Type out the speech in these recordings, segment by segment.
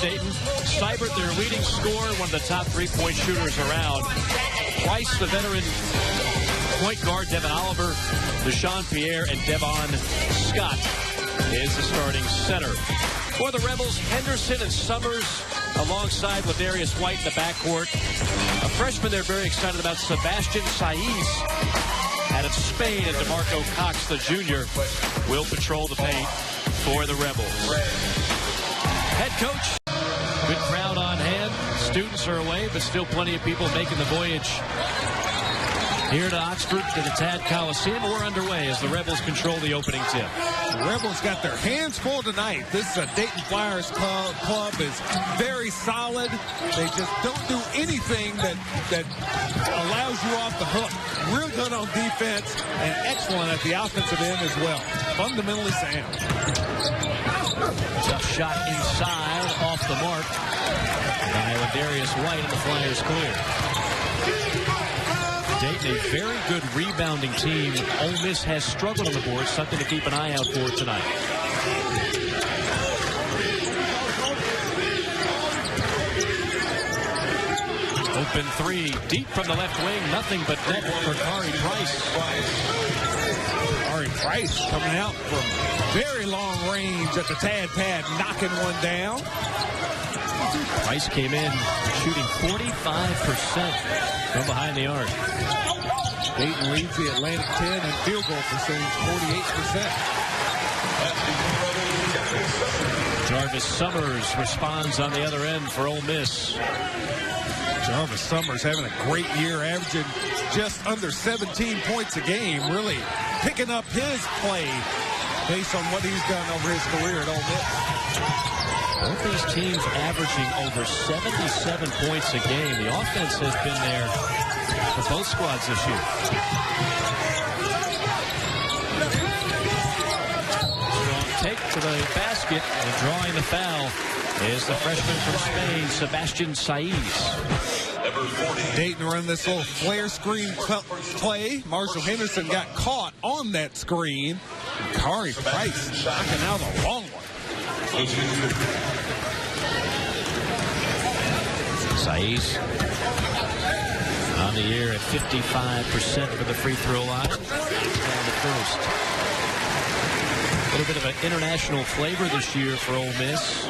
Dayton. Seibert, their leading scorer, one of the top three-point shooters around. Price, the veteran point guard. Devin Oliver, Deshaun Pierre, and Devon Scott is the starting center. For the Rebels, Henderson and Summers alongside Ladarius White in the backcourt. A freshman they're very excited about, Sebastian Saiz, out of Spain, and DeMarco Cox, the junior, will patrol the paint for the Rebels. Head coach, good crowd on hand. Students are away, but still plenty of people making the voyage here to Oxford, to the Tad Coliseum. We're underway as the Rebels control the opening tip. The Rebels got their hands full tonight. This is a Dayton Flyers club is very solid. They just don't do anything that allows you off the hook. Real good on defense and excellent at the offensive end as well. Fundamentally sound. Tough shot inside, off the mark by Ladarius White, and the Flyers clear. Dayton, a very good rebounding team. Ole Miss has struggled on the board, something to keep an eye out for tonight. Open three, deep from the left wing, nothing but net for Kari Price. Kari Price coming out from very long range at the Tad pad, knocking one down. Price came in shooting 45% from behind the arc. Dayton leads the Atlantic 10 in field goal percentage, 48%. Jarvis Summers responds on the other end for Ole Miss. Jarvis Summers having a great year, averaging just under 17 points a game, really picking up his play based on what he's done over his career at Ole Miss. Both these teams averaging over 77 points a game. The offense has been there for both squads this year. Strong take to the basket, and drawing the foul is the freshman from Spain, Sebastian Saiz. Dayton run this little flare screen play. Marshall Henderson got caught on that screen. And Kari Price knocking out a long one. Saiz on the year at 55% for the free throw line. Down the first. A little bit of an international flavor this year for Ole Miss.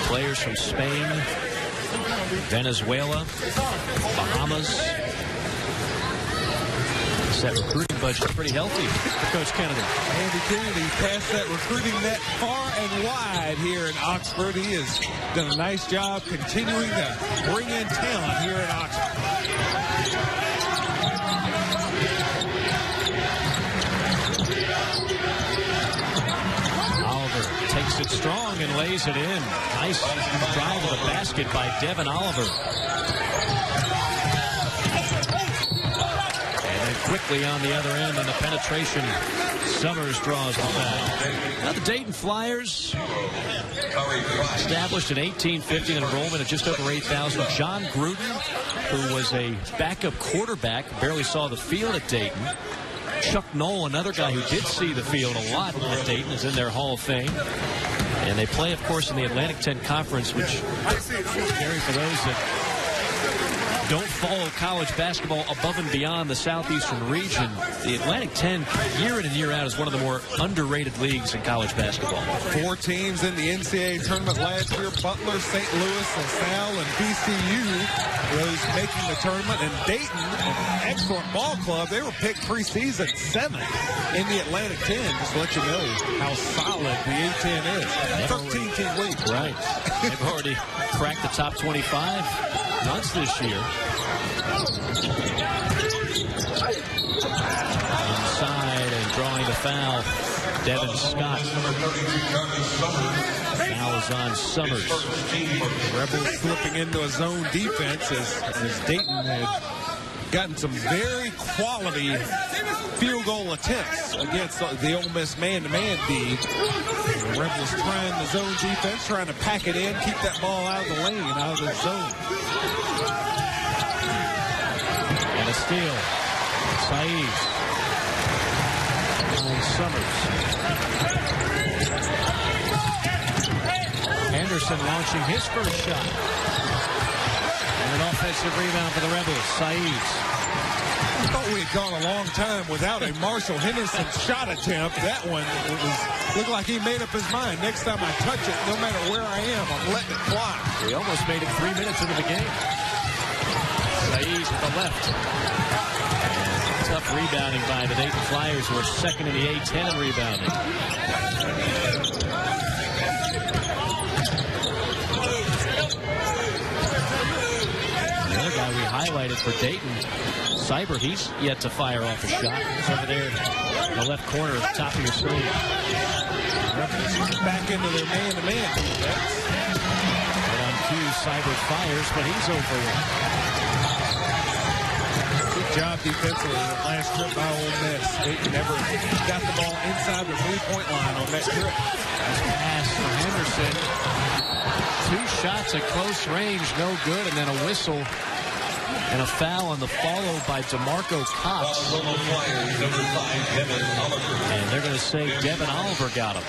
Players from Spain, Venezuela, Bahamas. That recruiting budget's pretty healthy for Coach Kennedy. Andy Kennedy passed that recruiting net far and wide here in Oxford. He has done a nice job continuing to bring in talent here in Oxford. Oliver takes it strong and lays it in. Nice drive to the basket by Devin Oliver. Quickly on the other end, and the penetration. Summers draws the foul. Now the Dayton Flyers, established in 1850, an enrollment of just over 8,000. John Gruden, who was a backup quarterback, barely saw the field at Dayton. Chuck Knoll, another guy who did see the field a lot at Dayton, is in their Hall of Fame. And they play, of course, in the Atlantic 10 Conference, which, Gary, for those that don't follow college basketball above and beyond the southeastern region, the Atlantic 10, year in and year out, is one of the more underrated leagues in college basketball. 4 teams in the NCAA tournament last year: Butler, St. Louis, LaSalle, and VCU was making the tournament. And Dayton, an excellent ball club, they were picked preseason 7th in the Atlantic 10. Just to let you know how solid the A10 is. 13-team league. Right. They've already cracked the top 25 once this year. Inside and drawing the foul, Devin Scott. Foul is on Summers. Rebels slipping into a zone defense as Dayton had gotten some very quality field goal attempts against the Ole Miss man-to-man D. The Rebels trying the zone defense, trying to pack it in, keep that ball out of the lane, out of the zone. And a steal. Saiz. And Summers. Henderson launching his first shot. And an offensive rebound for the Rebels. Saeeds. I thought we had gone a long time without a Marshall Henderson shot attempt. That one, looked like he made up his mind. Next time I touch it, no matter where I am, I'm letting it fly. He almost made it 3 minutes into the game. Saeeds with the left. And tough rebounding by the Dayton Flyers, who are second in the A-10 in rebounding. The other guy we highlighted for Dayton, Seibert, he's yet to fire off a shot. He's over there in the left corner, top of your screen. Back into their man-to-man defense. Right on cue, Seibert fires, but he's over it. Good job defensively on the last trip by Ole Miss. Dayton never got the ball inside the three-point line on that trip. Nice pass for Henderson. 2 shots at close range, no good, and then a whistle. And a foul on the follow by DeMarco Cox. And they're going to say Devin Oliver got him.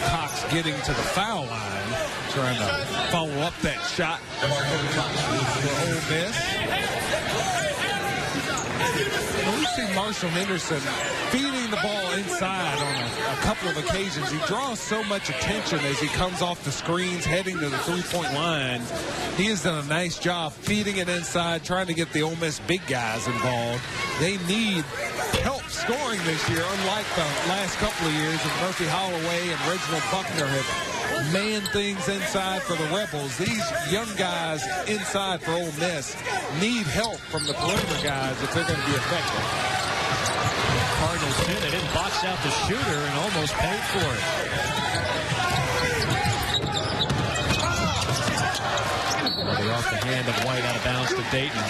Cox getting to the foul line, trying to follow up that shot for Ole Miss. We've seen Marshall Henderson feeding the ball inside on a couple of occasions. He draws so much attention as he comes off the screens, heading to the three-point line. He has done a nice job feeding it inside, trying to get the Ole Miss big guys involved. They need help scoring this year, unlike the last couple of years when Murphy Holloway and Reginald Buckner have manned things inside for the Rebels. These young guys inside for Ole Miss need help from the perimeter guys if they're going to be effective. Cardinals did. They didn't box out the shooter and almost paid for it. Off the hand of White, out of bounds to Dayton.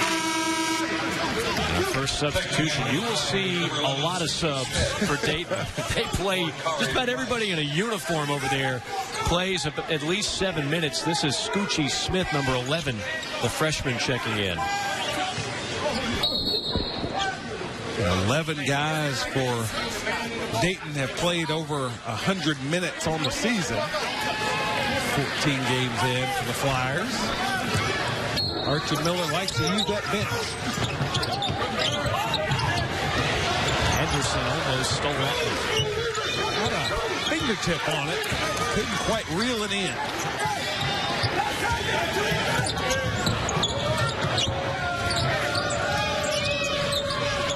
And the first substitution. You will see a lot of subs for Dayton. They play, just about everybody in a uniform over there plays at least 7 minutes. This is Scoochie Smith, number 11, the freshman, checking in. 11 guys for Dayton have played over 100 minutes on the season. 14 games in for the Flyers. Archie Miller likes to use that bench. Henderson almost stole that one. Had a fingertip on it. Couldn't quite reel it in.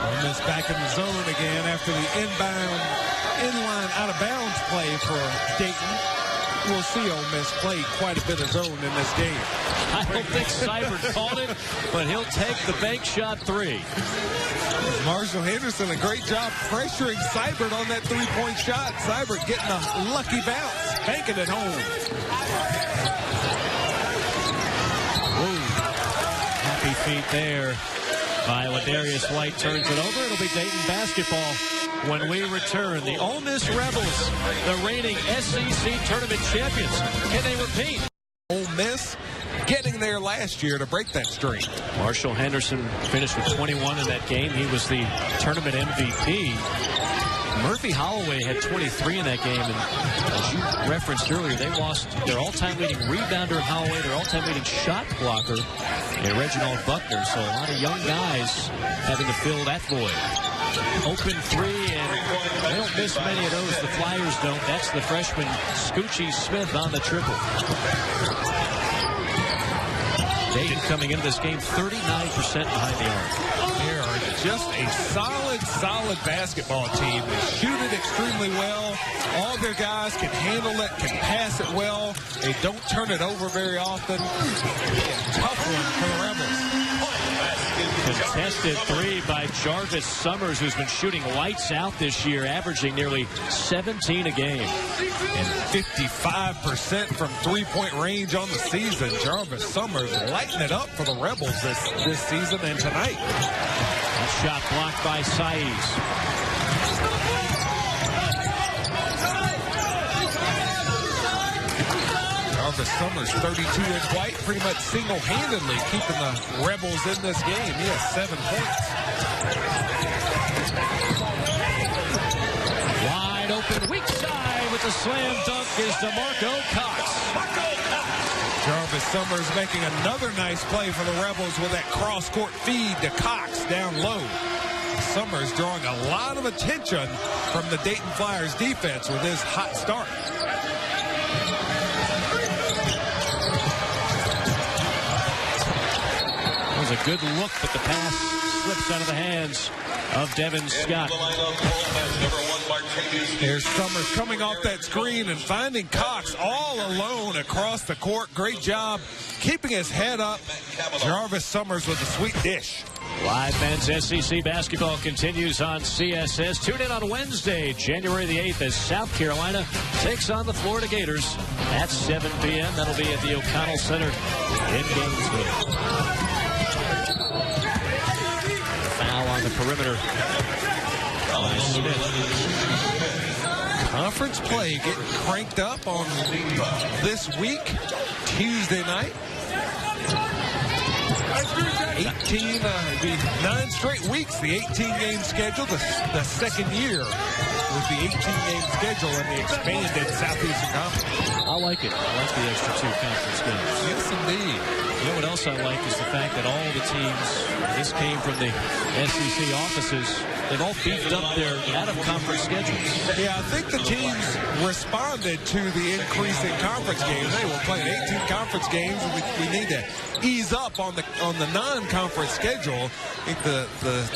Ole Miss back in the zone again after the inline out of bounds play for Dayton. We'll see Ole Miss play quite a bit of zone in this game. I don't think Seibert called it, but he'll take the bank shot 3. Marshall Henderson, a great job pressuring Seibert on that three-point shot. Seibert getting a lucky bounce, banking it home. Whoa. Happy feet there by Ladarius White. Turns it over. It'll be Dayton basketball when we return. The Ole Miss Rebels, the reigning SEC tournament champions. Can they repeat? Ole Miss getting there last year to break that streak. Marshall Henderson finished with 21 in that game. He was the tournament MVP. Murphy Holloway had 23 in that game, and as you referenced earlier, they lost their all-time leading rebounder in Holloway, their all-time leading shot blocker, and Reginald Buckner. So a lot of young guys having to fill that void. Open 3, and they don't miss many of those. The Flyers don't. That's the freshman Scoochie Smith on the triple. Dayton coming into this game 39% behind the arc. They are just a solid basketball team. They shoot it extremely well. All their guys can handle it, can pass it well. They don't turn it over very often. Tough one for the Rebels. Contested 3 by Jarvis Summers, who's been shooting lights out this year, averaging nearly 17 a game. And 55% from three-point range on the season. Jarvis Summers lighting it up for the Rebels this season and tonight. That shot blocked by Saeeds. Jarvis Summers, 32 in white, pretty much single-handedly keeping the Rebels in this game. He has 7 points. Wide open, weak side with the slam dunk is DeMarco Cox. Jarvis Summers making another nice play for the Rebels with that cross-court feed to Cox down low. Summers drawing a lot of attention from the Dayton Flyers defense with his hot start. That was a good look, but the pass slips out of the hands of Devin Scott. There's Summers coming off that screen and finding Cox all alone across the court. Great job keeping his head up. Jarvis Summers with a sweet dish. Live men's SEC basketball continues on CSS. Tune in on Wednesday, January the 8th, as South Carolina takes on the Florida Gators at 7 p.m. That'll be at the O'Connell Center in Gainesville. Foul on the perimeter by Smith. Conference play getting cranked up on this week, Tuesday night. 9 straight weeks, the 18-game schedule, the second year with the 18-game schedule and the expanded Southeastern Conference. I like it. I like the extra 2 conference games. Yes, indeed. You know what else I like is the fact that all the teams, this came from the SEC offices, they've all beefed up their out-of-conference schedules. Yeah, I think the teams responded to the increase in conference games. Hey, we're playing 18 conference games, and we need to ease up on the non-conference schedule. I think the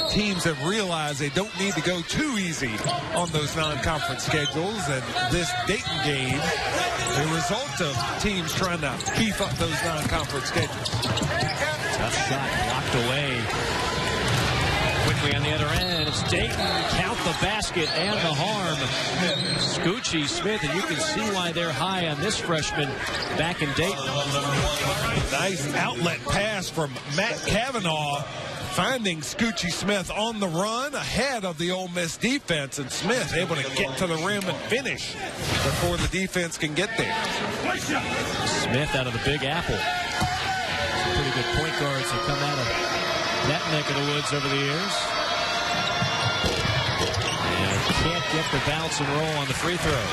teams have realized they don't need to go too easy on those non-conference schedules, and this Dayton game, the result of teams trying to beef up those non-conference schedules. Tough shot blocked away. Quickly on the other end, it's Dayton. Count the basket and the harm. Scoochie Smith, and you can see why they're high on this freshman back in Dayton. Nice outlet pass from Matt Cavanaugh, finding Scoochie Smith on the run ahead of the Ole Miss defense, and Smith able to get to the rim and finish before the defense can get there. Smith out of the Big Apple. Some pretty good point guards have come out of that neck of the woods over the years. And can't get the bounce and roll on the free throw.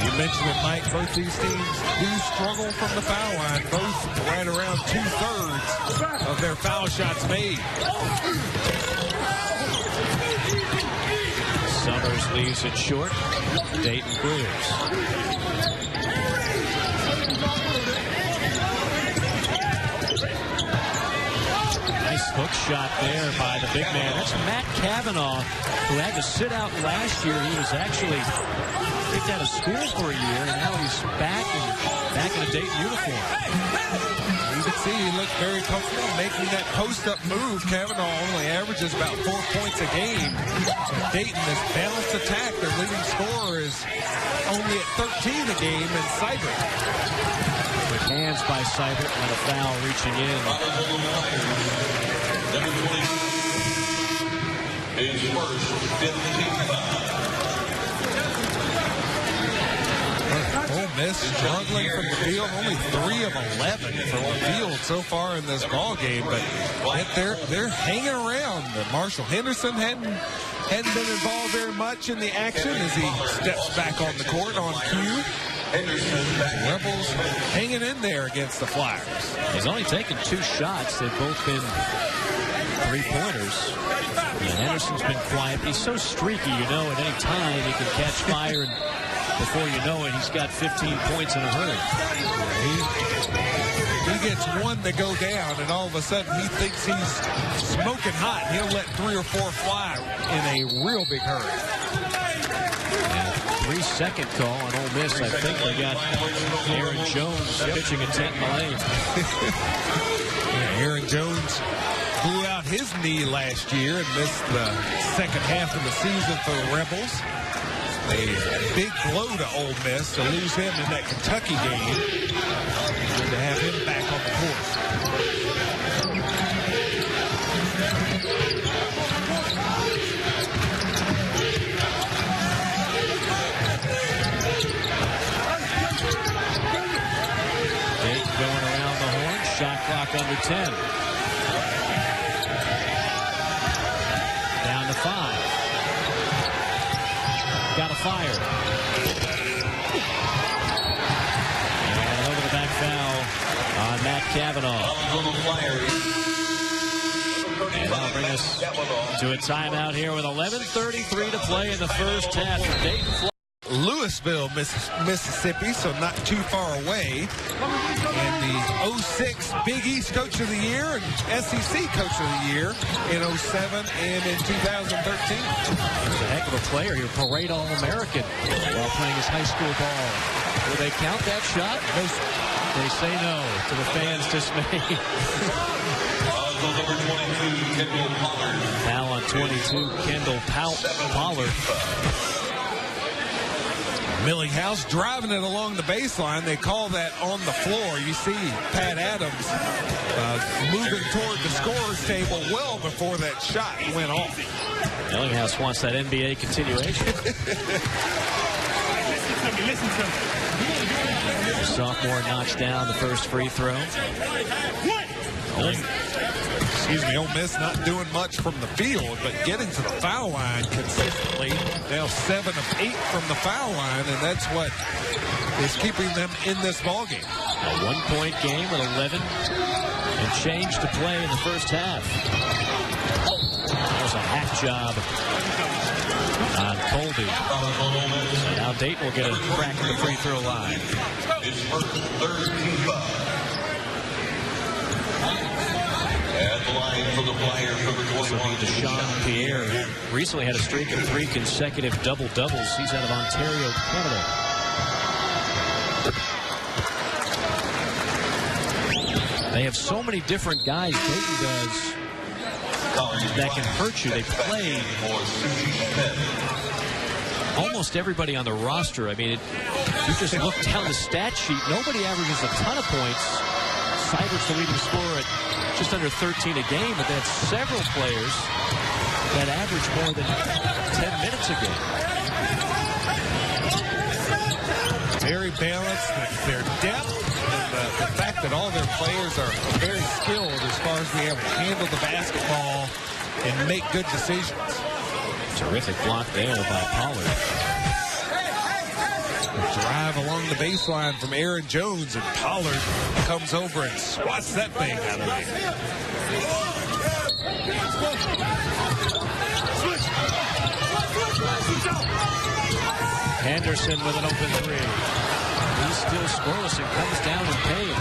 You mentioned it, Mike. Both these teams do struggle from the foul line. Both right around 2/3 of their foul shots made. Summers leaves it short. Dayton clears. Nice hook shot there by the big man. That's Matt Cavanaugh, who had to sit out last year. He was actually kicked out of school for a year, and now he's back in a Dayton uniform. You can see he looked very comfortable making that post-up move. Cavanaugh only averages about 4 points a game. Dayton is balanced attack. Their leading scorer is only at 13 a game in Seibert. With hands by Seibert and a foul reaching in. His first 15 foul. Ole Miss struggling from the field, only 3 of 11 from the field so far in this ball game, but they're hanging around. Marshall Henderson hadn't been involved very much in the action as he steps back on the court on cue. The Rebels hanging in there against the Flyers. He's only taken 2 shots. They've both been 3-pointers. Yeah, Henderson's been quiet. He's so streaky, you know, at any time he can catch fire, and before you know it, he's got 15 points in a hurry. He gets one to go down, and all of a sudden he thinks he's smoking hot. He'll let 3 or 4 fly in a real big hurry. 3-second call on Ole Miss. I think they got Aaron Jones pitching a tent in the lane. Yeah, Aaron Jones blew out his knee last year and missed the second half of the season for the Rebels. A big blow to Ole Miss to lose him in that Kentucky game. Good to have him back on the court. Dayton going around the horn. Shot clock under 10. Down to 5. fire. And over the back foul on Matt Cavanaugh. And that'll bring us to a timeout here with 11:33 to play in the first half for Dayton. Louisville, Mississippi, so not too far away. And the 06 Big East Coach of the Year and SEC Coach of the Year in 07 and in 2013. He's a heck of a player here, parade All-American while playing his high school ball. Will they count that shot? They say no, to the fans' dismay. Number 22, Kendall Pollard. Foul on 22, Kendall Pollard. Millinghouse driving it along the baseline. They call that on the floor. You see Pat Adams moving toward the scorer's table well before that shot went off. Millinghouse wants that NBA continuation. Listen to me. Sophomore knocks down the first free throw. Ole Miss not doing much from the field, but getting to the foul line consistently. Now 7 of 8 from the foul line, and that's what is keeping them in this ballgame. A 1-point game with 11 and change to play in the first half. That was a hack job on Colby. And now Dayton will get a crack at the free throw line. His first third team foul. At the line for the Flyers, number 21, Deshaun Pierre recently had a streak of 3 consecutive double-doubles. He's out of Ontario, Canada. They have so many different guys, Dayton does, that can hurt you. They play almost everybody on the roster. I mean, you just look down the stat sheet. Nobody averages a ton of points. Seibert's the leading scorer at just under 13 a game, but they had several players that average more than 10 minutes a game. Very balanced. Their depth and the fact that all their players are very skilled as far as being able to handle the basketball and make good decisions. Terrific block there by Pollard. Drive along the baseline from Aaron Jones, and Pollard comes over and swats that thing out of there. Henderson with an open 3. He's still scoreless and comes down in pain.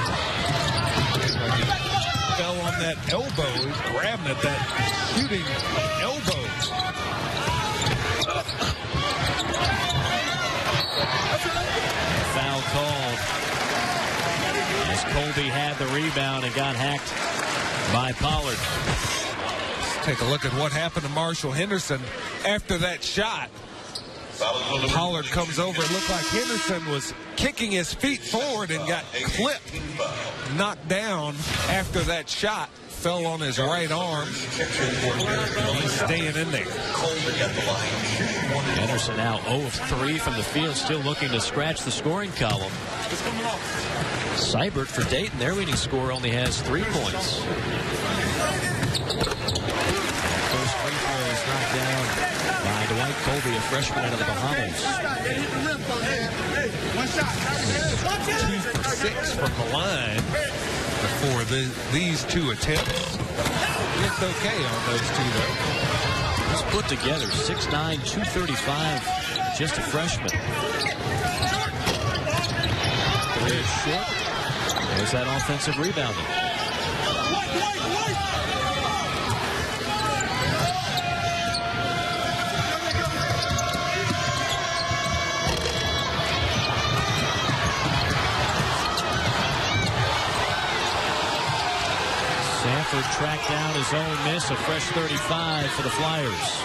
Fell on that elbow, grabbing at that shooting elbow. Foul called as Colby had the rebound and got hacked by Pollard. Let's take a look at what happened to Marshall Henderson after that shot. Pollard comes over. It looked like Henderson was kicking his feet forward and got clipped, knocked down after that shot. Fell on his right arm. He's staying in there. Henderson now 0 of 3 from the field, still looking to scratch the scoring column. Seibert for Dayton, their leading scorer, only has 3 points. First free throw is knocked down by Dwight Colby, a freshman out of the Bahamas. 2 for 6 from the line before these 2 attempts. Looked okay on those 2, though. He's put together 6'9", 235, just a freshman. 3 is short. There's that offensive rebounding. Sanford tracked down his own miss, a fresh 35 for the Flyers.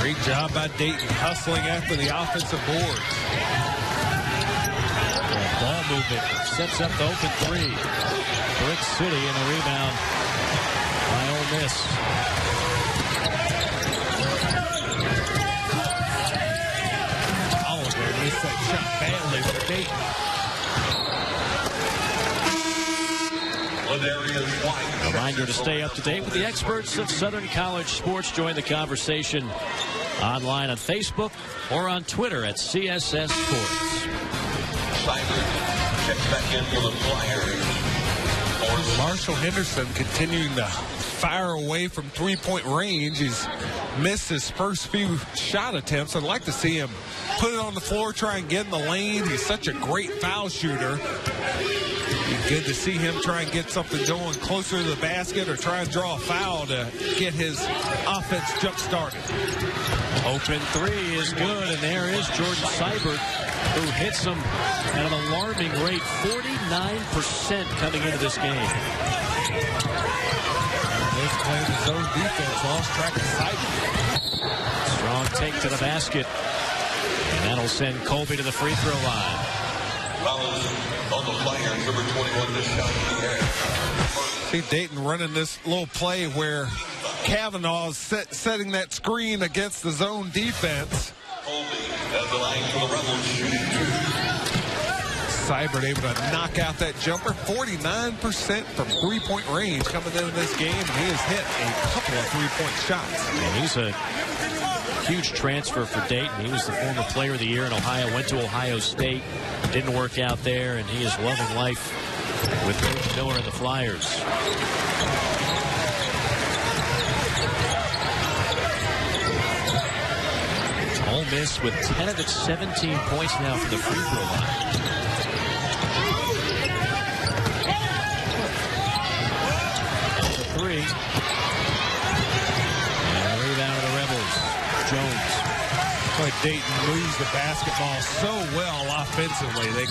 Great job by Dayton hustling after the offensive boards. Ball movement sets up the open 3. Brick City in the rebound by Ole Miss. Oliver missed that shot badly for Dayton. Reminder to stay up to date with the experts of Southern College Sports. Join the conversation Online on Facebook or on Twitter at CSS Sports. Cyber checks back in for the Flyers. Marshall Henderson continuing to fire away from three-point range. He's missed his first few shot attempts. I'd like to see him put it on the floor, try and get in the lane. He's such a great foul shooter. It's good to see him try and get something going closer to the basket or try and draw a foul to get his offense jump-started. Open three is good, and there is Jordan Seibert, who hits him at an alarming rate, 49% coming into this game. He's playing his own defense, lost track of Seibert. Strong take to the basket, and that'll send Colby to the free throw line. On the Flyers, number 21, the shot in the air. See Dayton running this little play where Kavanaugh is setting that screen against the zone defense. At the line for the Rebels. Seibert able to knock out that jumper. 49% from three-point range coming into this game. And he has hit a couple of three-point shots. And he's a huge transfer for Dayton. He was the former player of the year in Ohio, went to Ohio State, didn't work out there, and he is loving life with Coach Miller and the Flyers. Ole Miss with 10 of its 17 points now from the free throw line. The three. And a rebound of the Rebels. Jones. Boy, Dayton moves the basketball so well offensively. They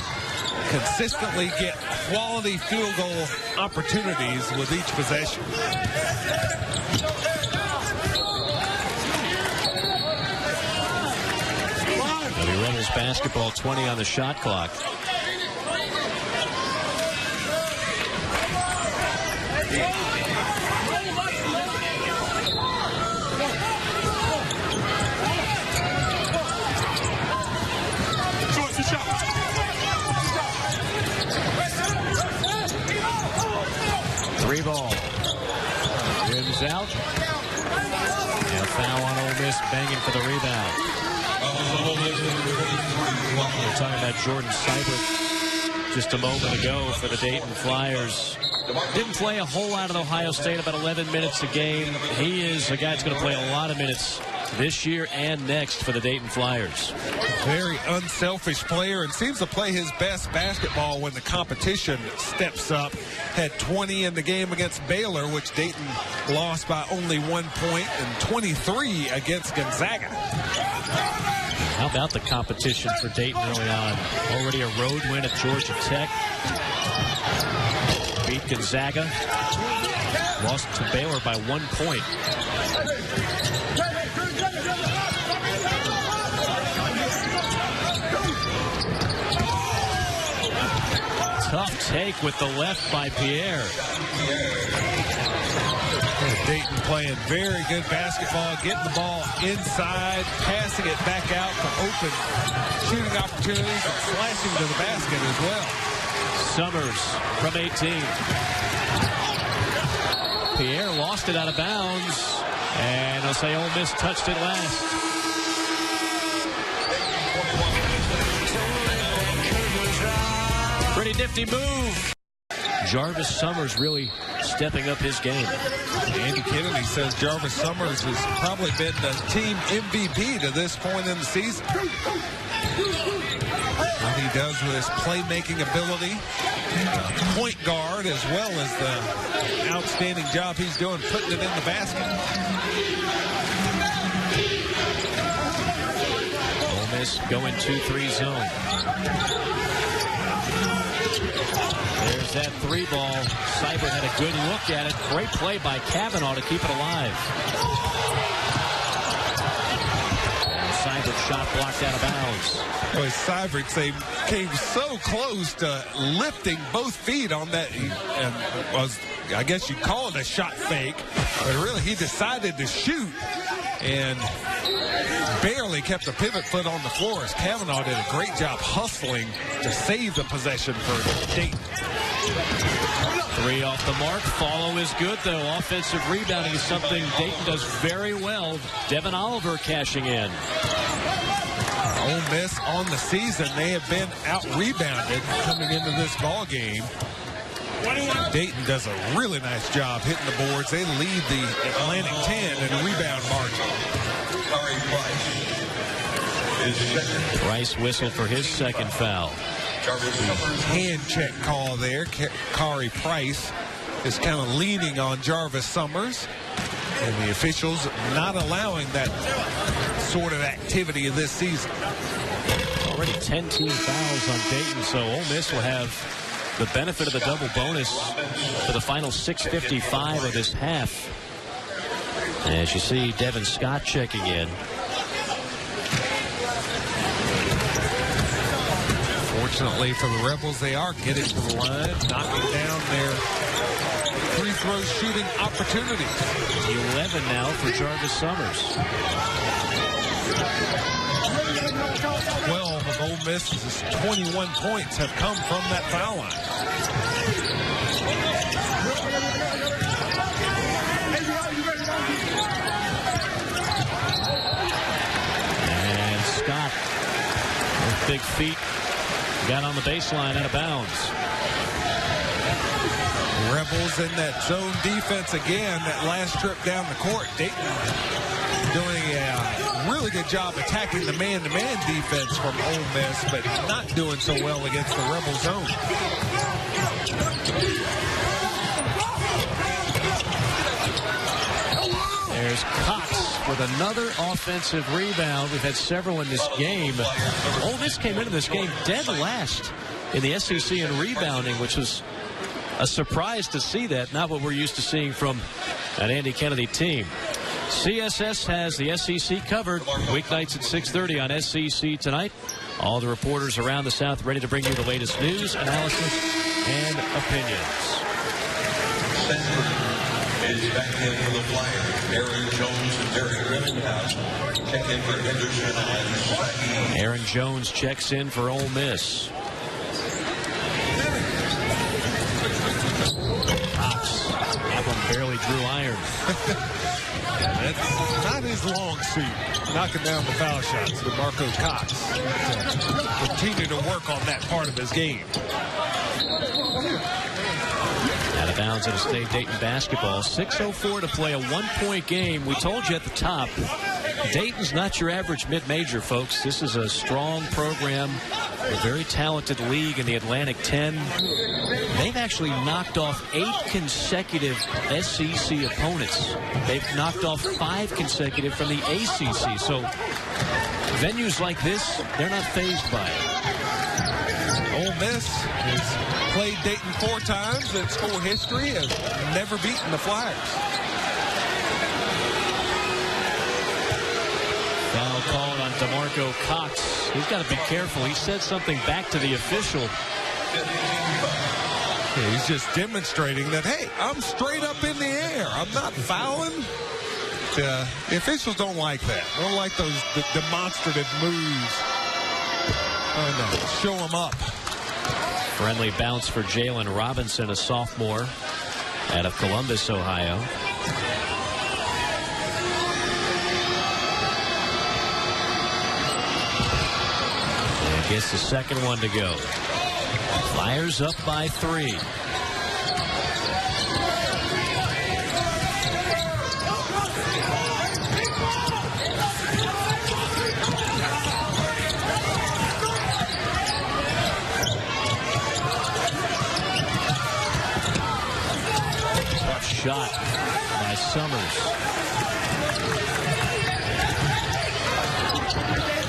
consistently get quality field goal opportunities with each possession. The Rebels basketball, 20 on the shot clock. Three ball. Rims out. And a foul on Ole Miss, banging for the rebound. We're talking about Jordan Seibert just a moment ago for the Dayton Flyers. Didn't play a whole lot at Ohio State, about 11 minutes a game. He is a guy that's going to play a lot of minutes this year and next for the Dayton Flyers. Very unselfish player and seems to play his best basketball when the competition steps up. Had 20 in the game against Baylor, which Dayton lost by only 1 point, and 23 against Gonzaga. How about the competition for Dayton early on? Already a road win at Georgia Tech. Beat Gonzaga. Lost to Baylor by 1 point. Tough take with the left by Pierre. Dayton playing very good basketball, getting the ball inside, passing it back out for open shooting opportunities, and slashing to the basket as well. Summers from 18. Pierre lost it out of bounds, and they'll say Ole Miss touched it last. Pretty nifty move. Jarvis Summers really stepping up his game. Andy Kennedy says Jarvis Summers has probably been the team MVP to this point in the season. What he does with his playmaking ability, point guard, as well as the outstanding job he's doing putting it in the basket. Ole Miss going 2-3 zone. There's that three ball. Seibert had a good look at it. Great play by Kavanaugh to keep it alive. And Seibert shot blocked out of bounds. Boy, Seibert, they came so close to lifting both feet on that. And was, I guess you'd call it a shot fake. But really, he decided to shoot and barely kept the pivot foot on the floor as Kavanaugh did a great job hustling to save the possession for Dayton. Three off the mark. Follow is good, though. Offensive rebounding is something Dayton does very well. Devin Oliver cashing in. Ole Miss on the season, they have been out-rebounded coming into this ball game. Dayton does a really nice job hitting the boards. They lead the Atlantic 10 in a rebound margin. Price whistled for his second foul. Hand check call there. Kari Price is kind of leaning on Jarvis Summers. And the officials not allowing that sort of activity this season. Already 10 team fouls on Dayton, so Ole Miss will have the benefit of the double bonus for the final 6:55 of this half. As you see, Devin Scott checking in. Fortunately for the Rebels, they are getting to the line, knocking down their free throw shooting opportunities. 11 now for Jarvis Summers. 12 of Ole Miss's 21 points have come from that foul line. And Scott with big feet got on the baseline out of bounds. Rebels in that zone defense again. That last trip down the court, Dayton doing a really good job attacking the man-to-man defense from Ole Miss, but not doing so well against the Rebel zone. There's Cox with another offensive rebound. We've had several in this game. Ole Miss came into this game dead last in the SEC in rebounding, which was a surprise to see that. Not what we're used to seeing from an Andy Kennedy team. CSS has the SEC covered. Weeknights at 6:30 on SEC Tonight. All the reporters around the South ready to bring you the latest news, analysis, and opinions. Is back in for the Flyers. Aaron Jones and Derek Rittenhouse check in for Henderson and Swaggy. Aaron Jones checks in for Ole Miss. Cox. That one barely drew iron. That's not his long suit, knocking down the foul shots to Marco Cox. Continue to work on that part of his game. Out of bounds at a State Dayton basketball. 6:04 to play, a one-point game. We told you at the top, Dayton's not your average mid-major, folks. This is a strong program, a very talented league in the Atlantic 10. They've actually knocked off 8 consecutive SEC opponents. They've knocked off 5 consecutive from the ACC. So venues like this, they're not fazed by it. Ole Miss has played Dayton 4 times in school history, has never beaten the Flyers. Foul called on DeMarco Cox. He's got to be careful. He said something back to the official. Yeah, he's just demonstrating that, hey, I'm straight up in the air. I'm not fouling. The officials don't like that. They don't like those demonstrative moves. Oh, no. Show them up. Friendly bounce for Jalen Robinson, a sophomore out of Columbus, Ohio. And gets the second one to go. Flyers up by 3. Shot by Summers.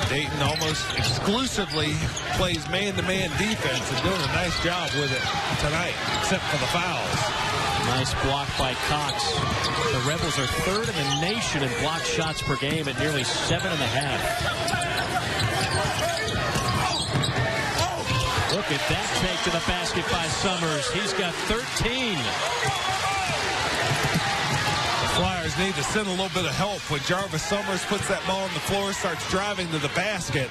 Dayton almost exclusively plays man-to-man defense and doing a nice job with it tonight, except for the fouls. Nice block by Cox. The Rebels are 3rd in the nation in blocked shots per game at nearly 7.5. Look at that take to the basket by Summers. He's got 13. Flyers need to send a little bit of help when Jarvis Summers puts that ball on the floor, starts driving to the basket.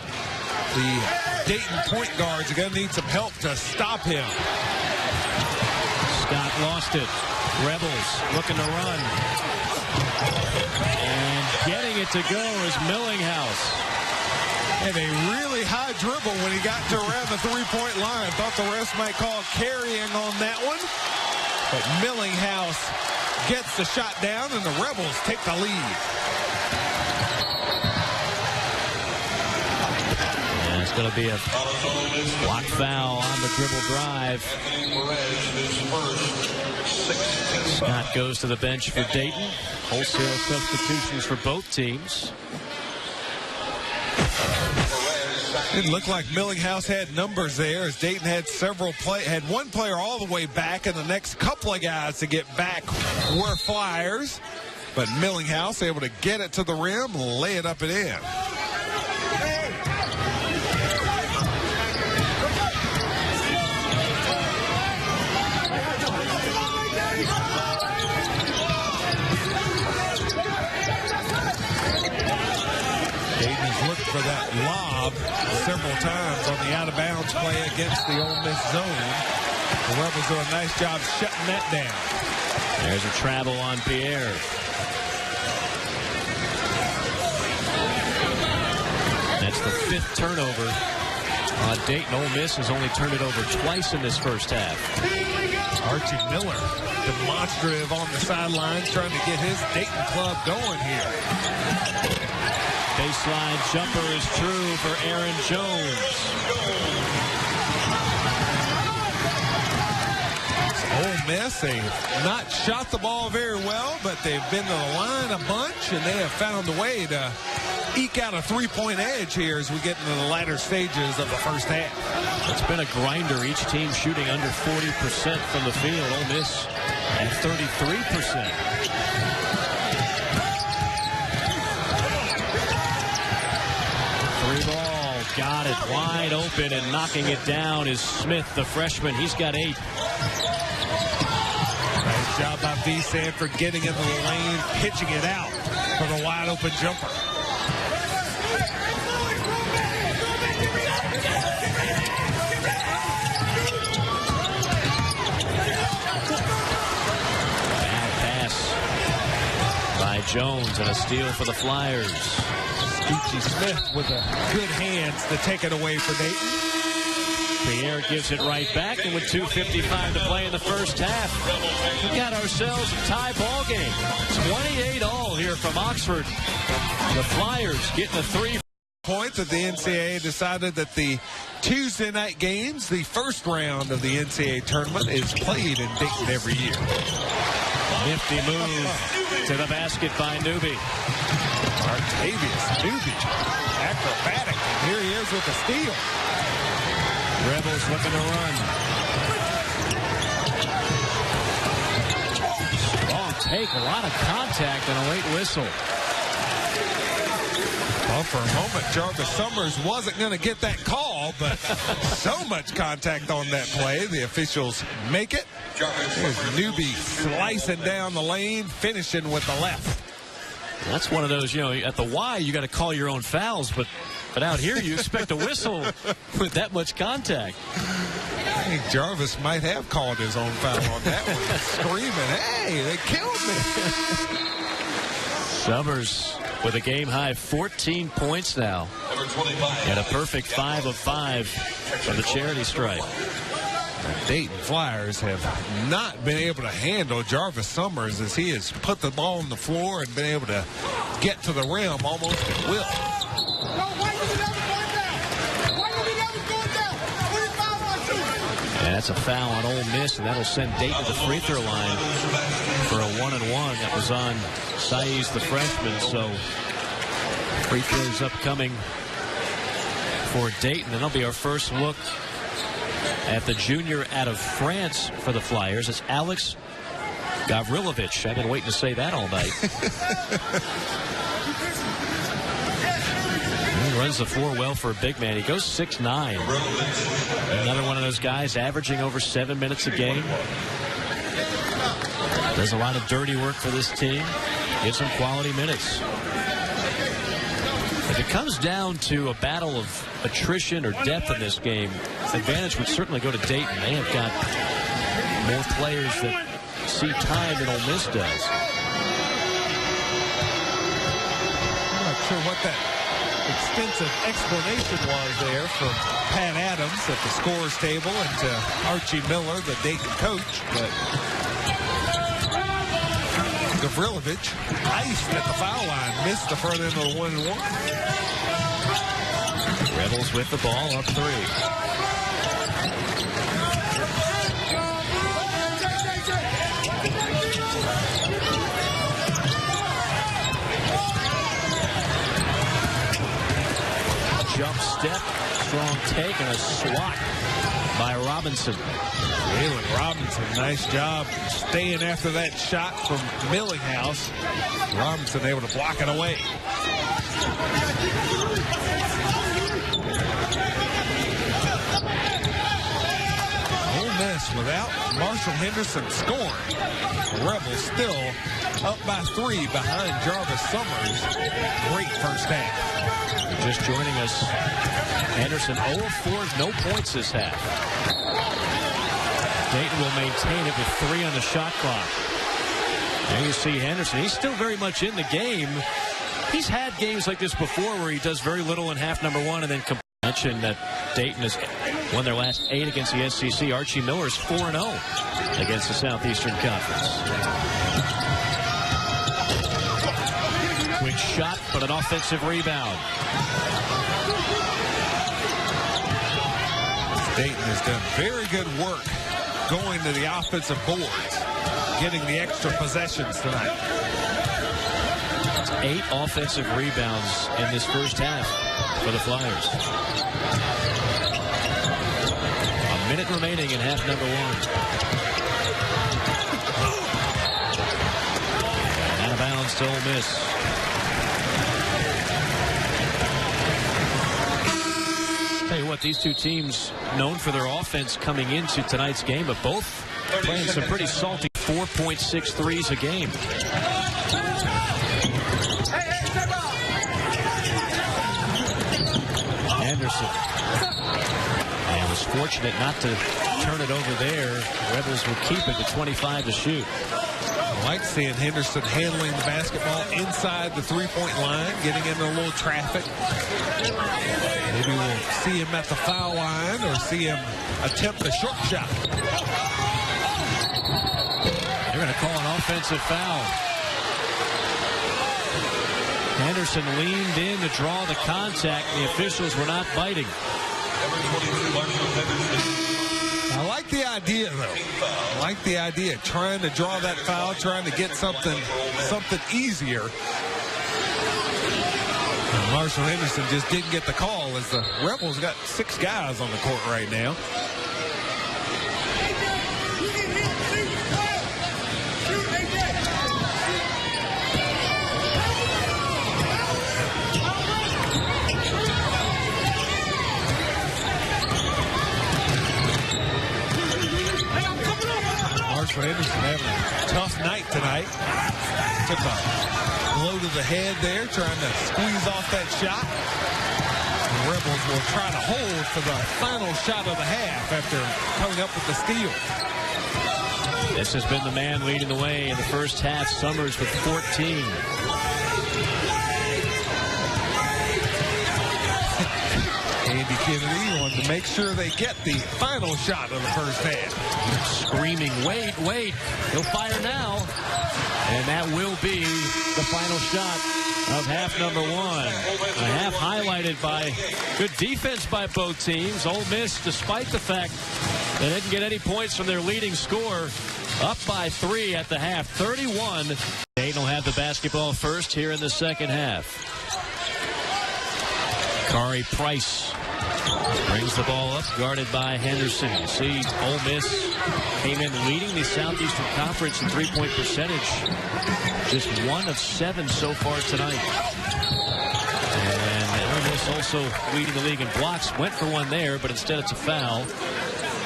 The Dayton point guards are going to need some help to stop him. Scott lost it. Rebels looking to run. And getting it to go is Millinghouse. And a really high dribble when he got to around the three-point line. Thought the refs might call carrying on that one. But Millinghouse gets the shot down, and the Rebels take the lead. And it's going to be a block foul on the dribble drive. Scott goes to the bench for Dayton. Wholesale substitutions for both teams. It looked like Millinghouse had numbers there, as Dayton had had one player all the way back, and the next couple of guys to get back were Flyers. But Millinghouse able to get it to the rim, lay it up and in. For that lob several times on the out-of-bounds play against the Ole Miss zone. The Rebels do a nice job shutting that down. There's a travel on Pierre. That's the 5th turnover on Dayton. Ole Miss has only turned it over twice in this first half. Archie Miller, demonstrative on the sidelines, trying to get his Dayton club going here. Baseline jumper is true for Aaron Jones. Ole Miss, they've not shot the ball very well, but they've been to the line a bunch, and they have found a way to eke out a three-point edge here as we get into the latter stages of the first half. It's been a grinder. Each team shooting under 40% from the field. Ole Miss at 33%. Three ball, got it wide open, and knocking it down is Smith, the freshman. He's got 8. Nice job by V. Sanford getting into the lane, pitching it out for the wide open jumper. Bad pass by Jones, and a steal for the Flyers. Gucci Smith with a good hands to take it away for Dayton. Pierre gives it right back, and with 2:55 to play in the first half, we got ourselves a tie ball game. 28-all here from Oxford. The Flyers getting a 3 point that the NCAA decided that the Tuesday night games, the first round of the NCAA tournament, is played in Dayton every year. Nifty move to the basket by Newby. Artavius Newby, acrobatic. Here he is with the steal. Rebels looking to run. Strong take, a lot of contact, and a late whistle. Well, for a moment, Jarvis Summers wasn't going to get that call, but so much contact on that play. The officials make it. There's Newby slicing down the lane, finishing with the left. That's one of those, you know, at the Y, you got to call your own fouls, but out here, you expect a whistle with that much contact. I think Jarvis might have called his own foul on that one, screaming, "Hey, they killed me!" Summers with a game-high 14 points now, and a perfect 5 of 5 for the charity stripe. The Dayton Flyers have not been able to handle Jarvis Summers as he has put the ball on the floor and been able to get to the rim almost at will. And that's a foul on Ole Miss, and that'll send Dayton to the free throw line for a 1-and-1. That was on Saiz, the freshman. So free throws upcoming for Dayton. And that'll be our first look at the junior out of France for the Flyers. It's Alex Gavrilovich. I've been waiting to say that all night. He runs the floor well for a big man. He goes 6'9". Another one of those guys averaging over 7 minutes a game. Does a lot of dirty work for this team. Gives them quality minutes. If it comes down to a battle of attrition or depth in this game, advantage would certainly go to Dayton. They have got more players that see time than Ole Miss does. I'm not sure what that extensive explanation was there from Pat Adams at the scores table and to Archie Miller, the Dayton coach. But Gavrilovich, iced at the foul line, missed the front end of the 1-and-1. Rebels with the ball, up 3. Jump step, strong take, and a swat by Robinson. Jalen Robinson, nice job staying after that shot from Millinghouse. Robinson able to block it away. Ole Miss without Marshall Henderson scoring. Rebels still up by 3 behind Jarvis Summers. Great first half. Just joining us, Henderson 0 of 4, no points this half. Dayton will maintain it with 3 on the shot clock. There you see Henderson. He's still very much in the game. He's had games like this before where he does very little in half number 1 and then mentioned that Dayton has won their last 8 against the SEC. Archie Miller's 4-0 against the Southeastern Conference. Quick shot, but an offensive rebound. Dayton has done very good work going to the offensive boards, getting the extra possessions tonight. 8 offensive rebounds in this first half for the Flyers. A minute remaining in half number 1. And out of bounds to Ole Miss. Tell you what, these two teams known for their offense coming into tonight's game, but both playing some pretty salty 4.6 threes a game. Anderson. And was fortunate not to turn it over there. Rebels will keep it to 25 to shoot. I like seeing Henderson handling the basketball inside the three-point line, getting into a little traffic. Maybe we'll see him at the foul line or see him attempt a short shot. They're going to call an offensive foul. Henderson leaned in to draw the contact. The officials were not biting. I like the idea, though. I like the idea, trying to draw that foul, trying to get something easier. And Marshall Henderson just didn't get the call as the Rebels got 6 guys on the court right now. Henderson having a tough night tonight. Took a blow to the head there, trying to squeeze off that shot. The Rebels will try to hold for the final shot of the half after coming up with the steal. This has been the man leading the way in the first half. Summers with 14. Andy Kennedy wanted to make sure they get the final shot of the first half. Screaming, wait, he'll fire now. And that will be the final shot of half number 1. A half highlighted by good defense by both teams. Ole Miss, despite the fact they didn't get any points from their leading scorer, up by 3 at the half, 31. Dayton will have the basketball first here in the second half. Kari Price brings the ball up, guarded by Henderson. You see, Ole Miss came in leading the Southeastern Conference in three-point percentage. Just 1 of 7 so far tonight. And Ole Miss also leading the league in blocks. Went for one there, but instead it's a foul.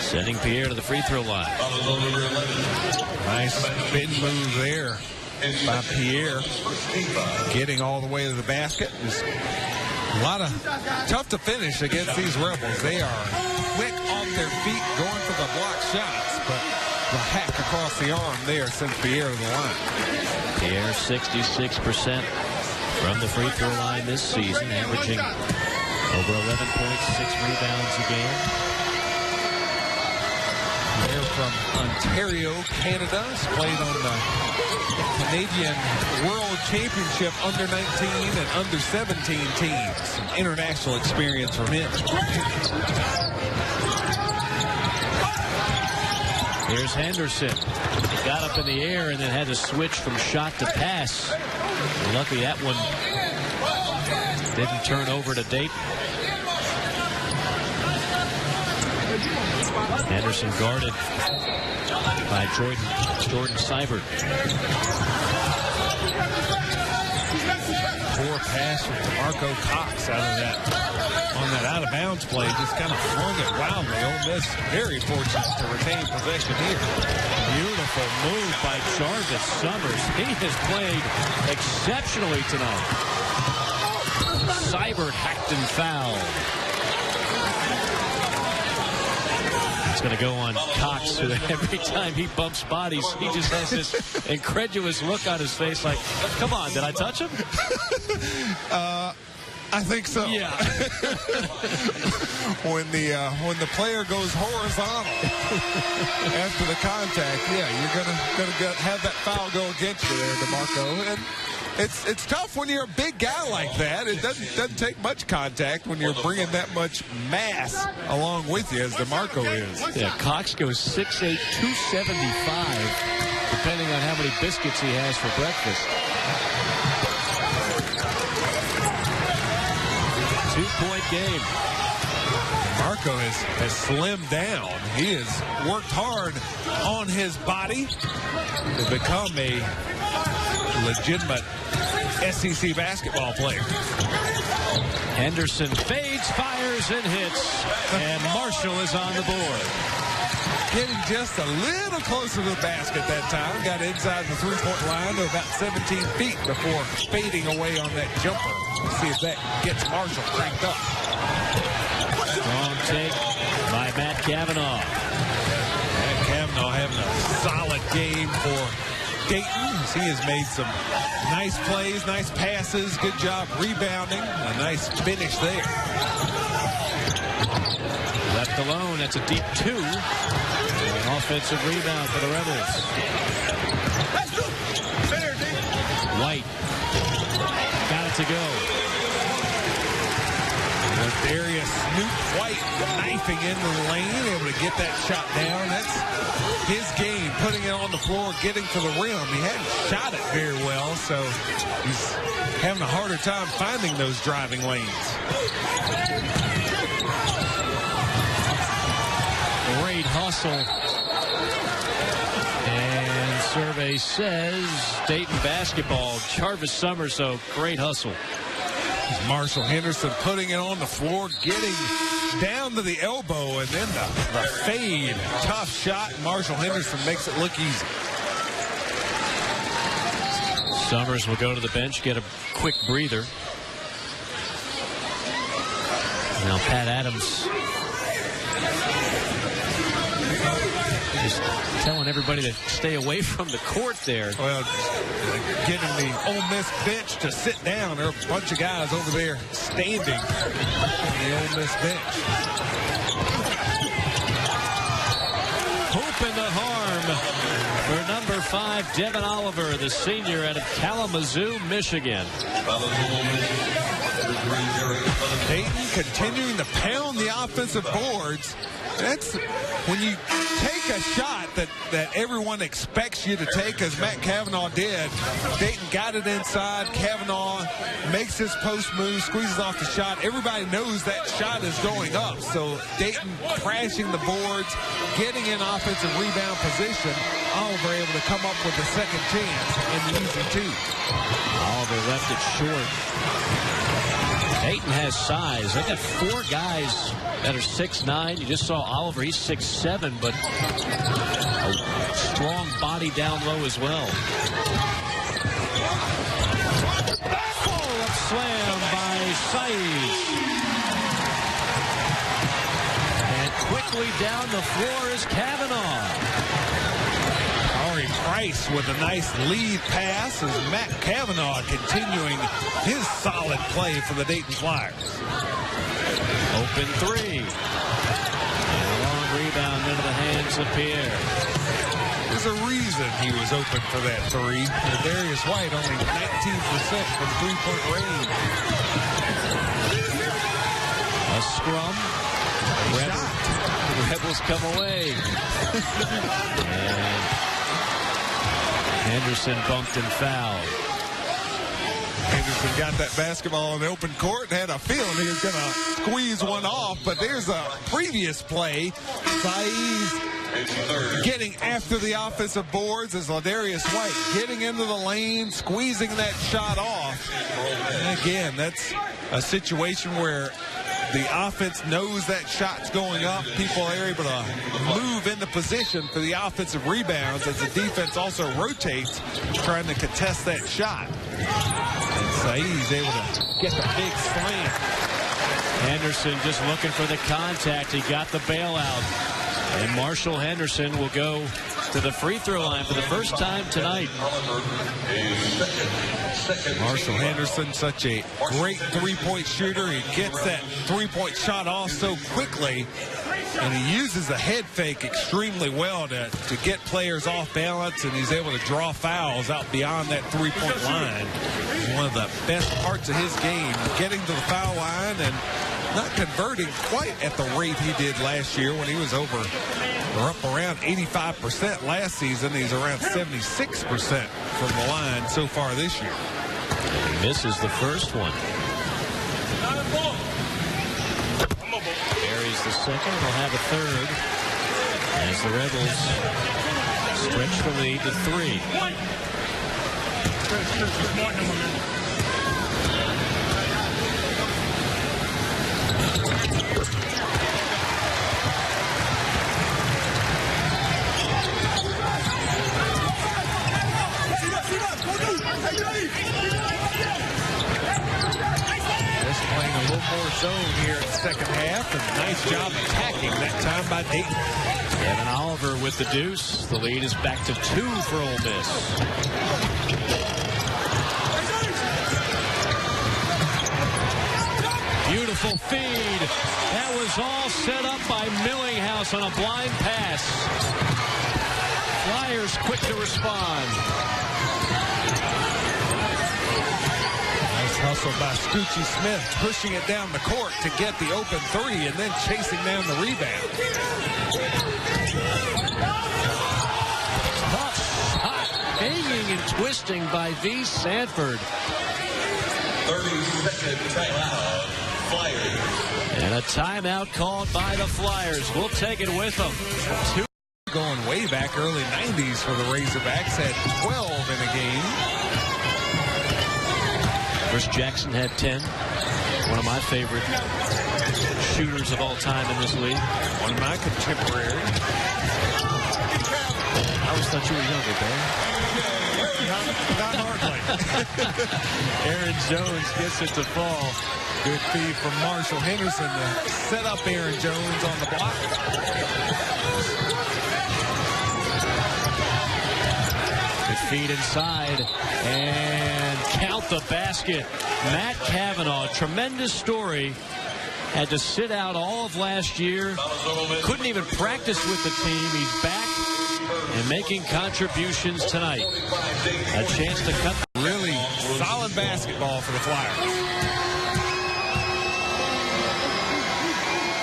Sending Pierre to the free throw line. Nice spin move there by Pierre. Getting all the way to the basket. Just a lot of tough to finish against these Rebels. They are quick off their feet, going for the block shots, but the hack across the arm there sent Pierre to the line. Pierre 66% from the free throw line this season, averaging over 11.6 rebounds a game. They're from Ontario, Canada. He's played on the Canadian World Championship under 19 and under 17 teams. Some international experience from him. Here's Henderson. He got up in the air and then had to switch from shot to pass. Luckily that one didn't turn over to Dayton. Henderson guarded by Jordan Seibert. Poor pass from DeMarco Cox out of that on that out of bounds play. Just kind of flung it wildly. Ole Miss very fortunate to retain possession here. Beautiful move by Jarvis Summers. He has played exceptionally tonight. Seibert hacked and fouled. It's going to go on Cox, who every time he bumps bodies, he just has this incredulous look on his face like, come on, did I touch him? I think so. Yeah. when the player goes horizontal after the contact, yeah, you're gonna have that foul go against you there, DeMarco. And it's tough when you're a big guy like that. It doesn't take much contact when you're bringing that much mass along with you, as DeMarco is. Yeah, Cox goes 6'8", 275, depending on how many biscuits he has for breakfast. 2-point game. Marco has slimmed down. He has worked hard on his body to become a legitimate SEC basketball player. Henderson fades, fires, and hits. And Marshall is on the board. Getting just a little closer to the basket that time. Got inside the three-point line to about 17 feet before fading away on that jumper. See if that gets Marshall cranked up. Strong take by Matt Cavanaugh. Matt Cavanaugh having a solid game for Dayton. He has made some nice plays, nice passes, good job rebounding. A nice finish there. Left alone, that's a deep two. An offensive rebound for the Rebels. White. Got it to go. Darius Snoop White knifing into the lane, able to get that shot down. That's his game, putting it on the floor, getting to the rim. He hadn't shot it very well, so he's having a harder time finding those driving lanes. Great hustle. And survey says Dayton basketball. Jarvis Summers, so great hustle. Marshall Henderson putting it on the floor, getting down to the elbow, and then the fade. Tough shot. Marshall Henderson makes it look easy. Summers will go to the bench, get a quick breather. Now Pat Adams just telling everybody to stay away from the court there. Well, getting the Ole Miss bench to sit down. There are a bunch of guys over there standing on the Ole Miss bench. Hoop in the harm for number 5, Devin Oliver, the senior out of Kalamazoo, Michigan. Dayton continuing to pound the offensive boards. That's when you take a shot that everyone expects you to take, as Matt Cavanaugh did. Dayton got it inside. Cavanaugh makes his post move, squeezes off the shot. Everybody knows that shot is going up. So Dayton crashing the boards, getting in offensive rebound position. Oliver able to come up with a second chance in the easy two. Oliver left it short. Dayton has size. They got 4 guys that are 6'9". You just saw Oliver. He's 6'7", but a strong body down low as well. Follow-up slam by Saeed. And quickly down the floor is Cavanaugh. Rice with a nice lead pass as Matt Cavanaugh continuing his solid play for the Dayton Flyers. Open three. And a long rebound into the hands of Pierre. There's a reason he was open for that three. Darius White only 19% from three-point range. A scrum. Rebels come away. And Henderson bumped and fouled. Henderson got that basketball in the open court and had a feeling he was going to squeeze one off, but there's a previous play. Saiz getting after the offensive boards as Ladarius White getting into the lane, squeezing that shot off. And again, that's a situation where the offense knows that shot's going up. People are able to move into position for the offensive rebounds as the defense also rotates, trying to contest that shot. And Saiz able to get the big slam. Henderson just looking for the contact. He got the bailout. And Marshall Henderson will go to the free throw line for the first time tonight. Marshall Henderson, such a great three-point shooter. He gets that three-point shot off so quickly, and he uses the head fake extremely well to get players off balance, and he's able to draw fouls out beyond that three-point line. One of the best parts of his game, getting to the foul line and not converting quite at the rate he did last year when he was up around 85% last season. He's around 76% from the line so far this year. He misses the first one. Buries the second. He'll have a third as the Rebels stretch the lead to 3. Just playing a little more zone here in the second half, and nice job attacking that time by Dayton. Devin Oliver with the deuce. The lead is back to 2 for Ole Miss. Beautiful feed. That was all set up by Millinghouse on a blind pass. Flyers quick to respond. Nice hustle by Scoochie Smith, pushing it down the court to get the open three and then chasing down the rebound. Tough shot, hanging and twisting by V. Sanford. 30-second timeout, Flyers. And a timeout called by the Flyers. We'll take it with them. Going way back early 90s for the Razorbacks, had 12 in a game. Chris Jackson had 10. One of my favorite shooters of all time in this league. One of my contemporaries. I always thought you were younger, Ben. Not hardly. Aaron Jones gets it to fall. Good feed from Marshall Henderson to set up Aaron Jones on the block. Good feed inside and count the basket. Matt Cavanaugh, tremendous story. Had to sit out all of last year. Couldn't even practice with the team. He's back and making contributions tonight. A chance to cut. Really solid basketball for the Flyers.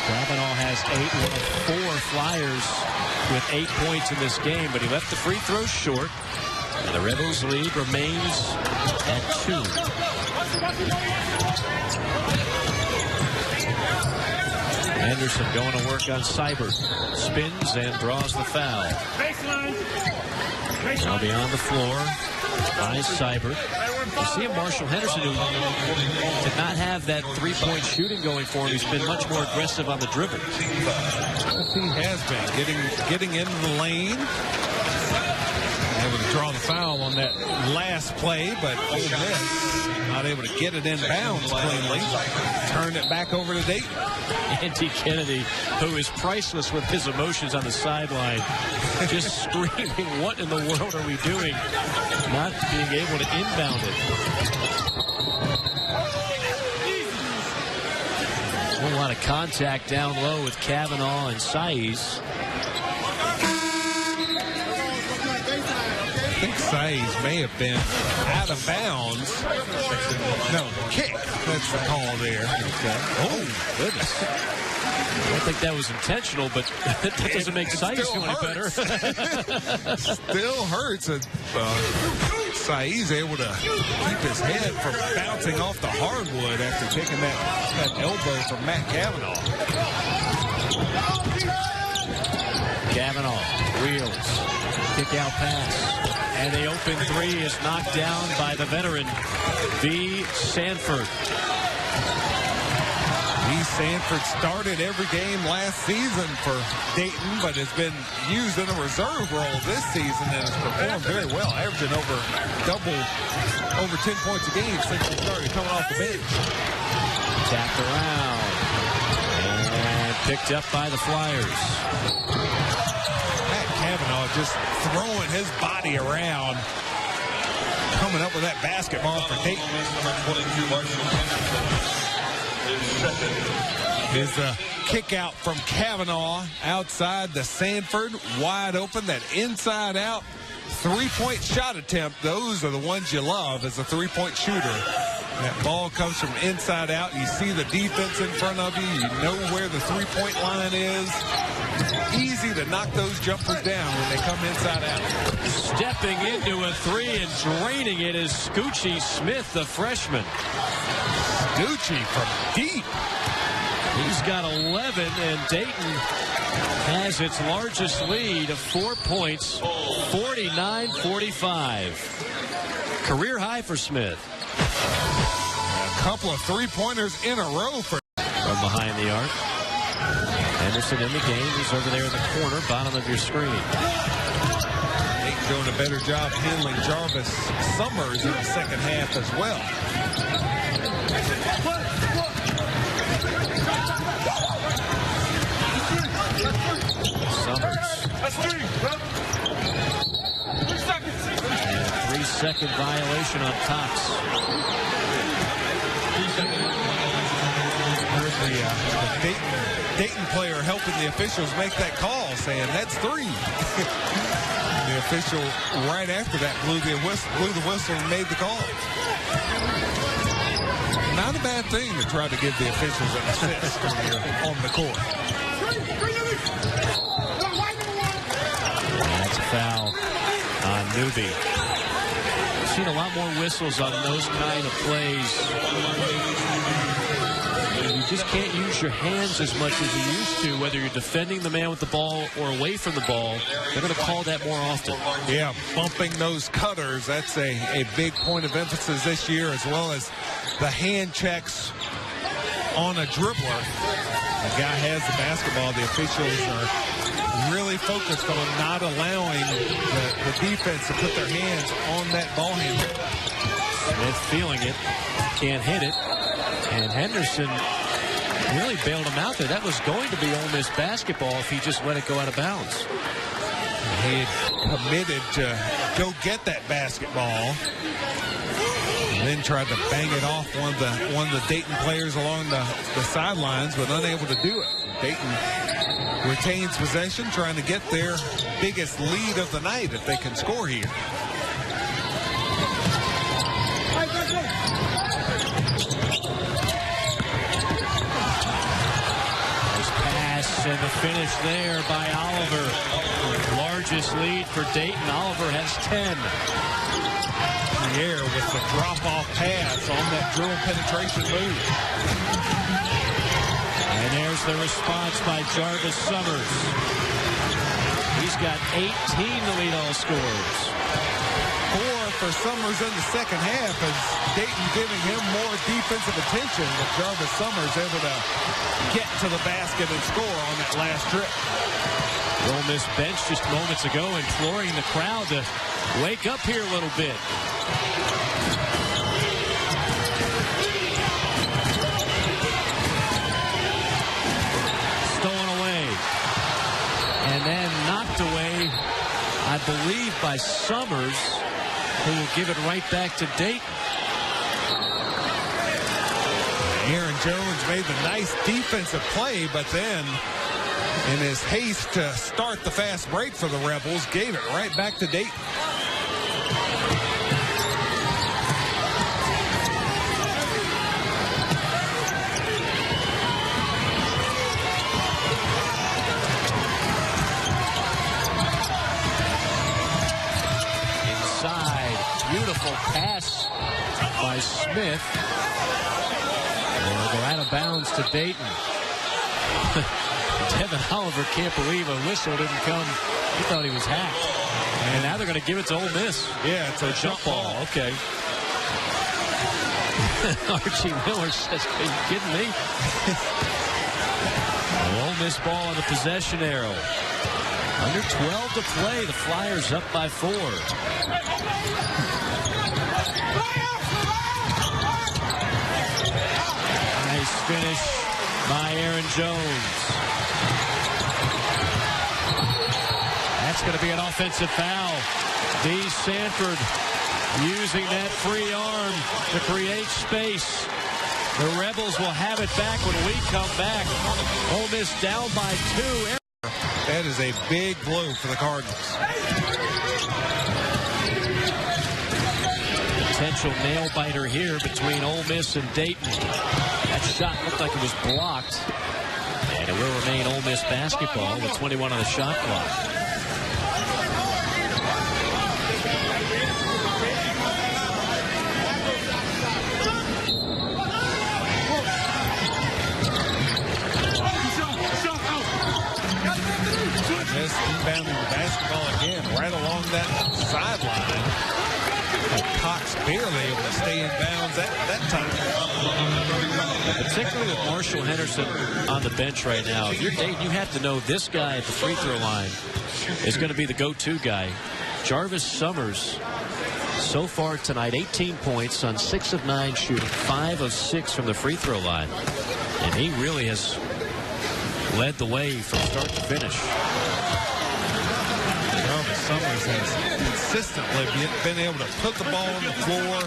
Cavanaugh has 8, one of 4 Flyers with 8 points in this game, but he left the free throw short. And the Rebels lead remains at 2. Anderson going to work on Seibert. Spins and draws the foul. Now beyond the floor by Seibert. You see a Marshall Henderson who did not have that three-point shooting going for him. He's been much more aggressive on the dribble. He has been getting into the lane. Able to draw the foul on that last play, but Ole Miss not able to get it in bounds cleanly. Turn it back over to Dayton. Andy Kennedy, who is priceless with his emotions on the sideline, just screaming, what in the world are we doing? Not being able to inbound it. A whole lot of contact down low with Kavanaugh and Saiz. I think Saiz may have been out of bounds. No, kick. That's the call there. Okay. Oh, goodness. I don't think that was intentional, but that doesn't make Saiz feel any better. Still hurts. Saiz able to keep his head from bouncing off the hardwood after taking that elbow from Matt Kavanaugh. Kavanaugh reels. Kick out pass. And the open three is knocked down by the veteran, V. Sanford. V. Sanford started every game last season for Dayton, but has been used in a reserve role this season and has performed very well, averaging over 10 points a game since he started coming off the bench. Tapped around and picked up by the Flyers. Matt Kavanaugh just throwing his body around, coming up with that basketball for Dayton. Is the kick out from Kavanaugh outside the Sanford, wide open, that inside out three-point shot attempt. Those are the ones you love as a three-point shooter. That ball comes from inside out. You see the defense in front of you. You know where the three-point line is. Easy to knock those jumpers down when they come inside out. Stepping into a three and draining it is Scoochie Smith, the freshman. Scoochie from deep. He's got 11, and Dayton has its largest lead of 4 points, 49-45. Career high for Smith. A couple of three-pointers in a row for from behind the arc. Henderson in the game. He's over there in the corner, bottom of your screen. Dayton doing a better job handling Jarvis Summers in the second half as well. Summers. And a 3-second violation on Cox. The Dayton player helping the officials make that call, saying that's 3. The official right after that blew the whistle and made the call. Not a bad thing to try to give the officials an assist when you're on the court. That's a foul on Newby. I've seen a lot more whistles on those kind of plays. You just can't use your hands as much as you used to, whether you're defending the man with the ball or away from the ball. They're going to call that more often. Yeah, bumping those cutters, that's a big point of emphasis this year, as well as the hand checks on a dribbler. The guy has the basketball. The officials are really focused on not allowing the defense to put their hands on that ball handler. Smith feeling it, can't hit it, and Henderson really bailed him out there. That was going to be Ole Miss basketball if he just let it go out of bounds. He had committed to go get that basketball, and then tried to bang it off one of the Dayton players along the sidelines, but unable to do it. Dayton retains possession, trying to get their biggest lead of the night if they can score here. And the finish there by Oliver. Largest lead for Dayton. Oliver has 10. Pierre with the drop-off pass on that dribble penetration move. And there's the response by Jarvis Summers. He's got 18 to lead all scorers. 4 for Summers in the second half, as Dayton giving him more defensive attention, with Jarvis Summers able to get to the basket and score on that last trip. The Ole Miss bench just moments ago imploring the crowd to wake up here a little bit. I believe, by Summers, who will give it right back to Dayton. Aaron Jones made the nice defensive play, but then in his haste to start the fast break for the Rebels, gave it right back to Dayton. Inside, beautiful pass by Smith. They'll go out of bounds to Dayton. Devin Oliver can't believe a whistle didn't come. He thought he was hacked. And now they're going to give it to Ole Miss. Yeah, it's a jump ball. Okay. Archie Miller says, are you kidding me? Ole Miss ball on the possession arrow. Under 12 to play. The Flyers up by 4. Nice finish by Aaron Jones. That's going to be an offensive foul. D. Sanford using that free arm to create space. The Rebels will have it back when we come back. Ole Miss down by 2. That is a big blow for the Cardinals. Potential nail biter here between Ole Miss and Dayton. That shot looked like it was blocked. And it will remain Ole Miss basketball with 21 on the shot clock. Miss inbounding the basketball again right along that sideline. Cox barely able to stay in bounds at that time. Particularly with Marshall Henderson on the bench right now. If you're Dayton, you have to know this guy at the free throw line is going to be the go-to guy. Jarvis Summers, so far tonight, 18 points on 6 of 9 shooting, 5 of 6 from the free throw line. And he really has led the way from start to finish. Summers has consistently been able to put the ball on the floor,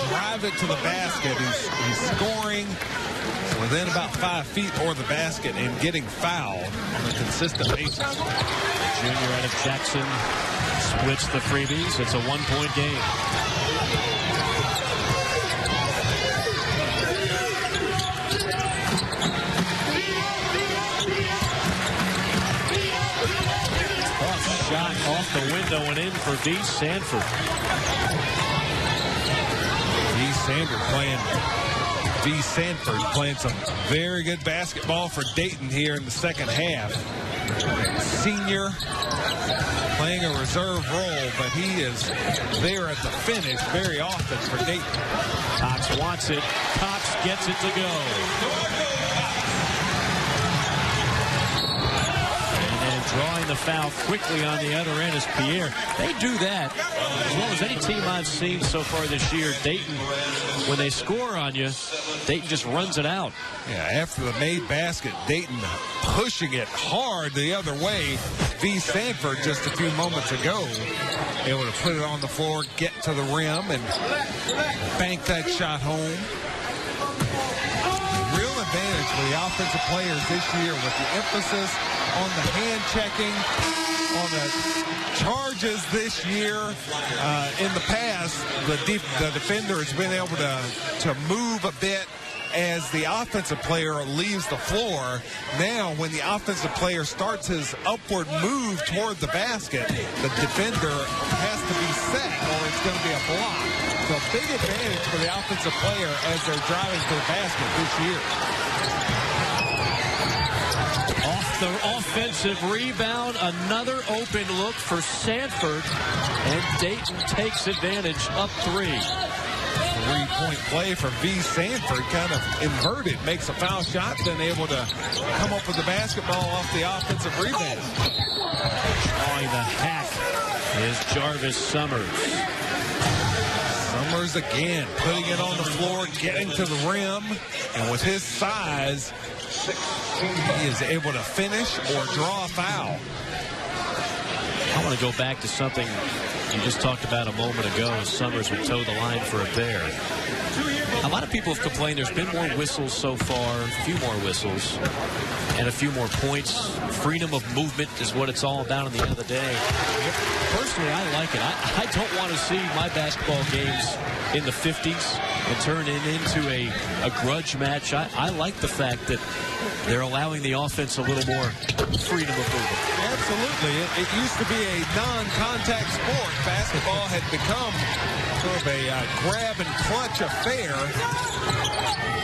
drive it to the basket. He's scoring within about 5 feet or the basket and getting fouled on a consistent basis. The junior out of Jackson splits the freebies. It's a 1-point game. Shot off the window and in for V. Sanford. V. Sanford playing some very good basketball for Dayton here in the second half. Senior playing a reserve role, but he is there at the finish very often for Dayton. Cox wants it. Cox gets it to go. Drawing the foul quickly on the other end is Pierre. They do that as well as any team I've seen so far this year. Dayton, when they score on you, Dayton just runs it out. Yeah, after the made basket, Dayton pushing it hard the other way. V. Sanford just a few moments ago able to put it on the floor, get to the rim, and bank that shot home. Real advantage for the offensive players this year with the emphasis on the hand checking, on the charges this year. In the past, the defender has been able to move a bit as the offensive player leaves the floor. Now, when the offensive player starts his upward move toward the basket, the defender has to be set or it's going to be a block. So a big advantage for the offensive player as they're driving to the basket this year. Off the offensive rebound, another open look for Sanford, and Dayton takes advantage, up 3. 3-point play for V. Sanford, kind of inverted, makes a foul shot, then able to come up with the basketball off the offensive rebound. Drawing the hack is Jarvis Summers. Summers again, putting it on the floor, getting to the rim, and with his size, he is able to finish or draw a foul. want to go back to something you just talked about a moment ago. Summers would toe the line for a pair. A lot of people have complained there's been more whistles so far, a few more whistles, and a few more points. Freedom of movement is what it's all about in the end of the day. Personally, I like it. I don't want to see my basketball games in the 50s and turn it into a grudge match. I like the fact that they're allowing the offense a little more freedom of movement. Absolutely. It used to be a non-contact sport. Basketball had become sort of a grab and clutch affair.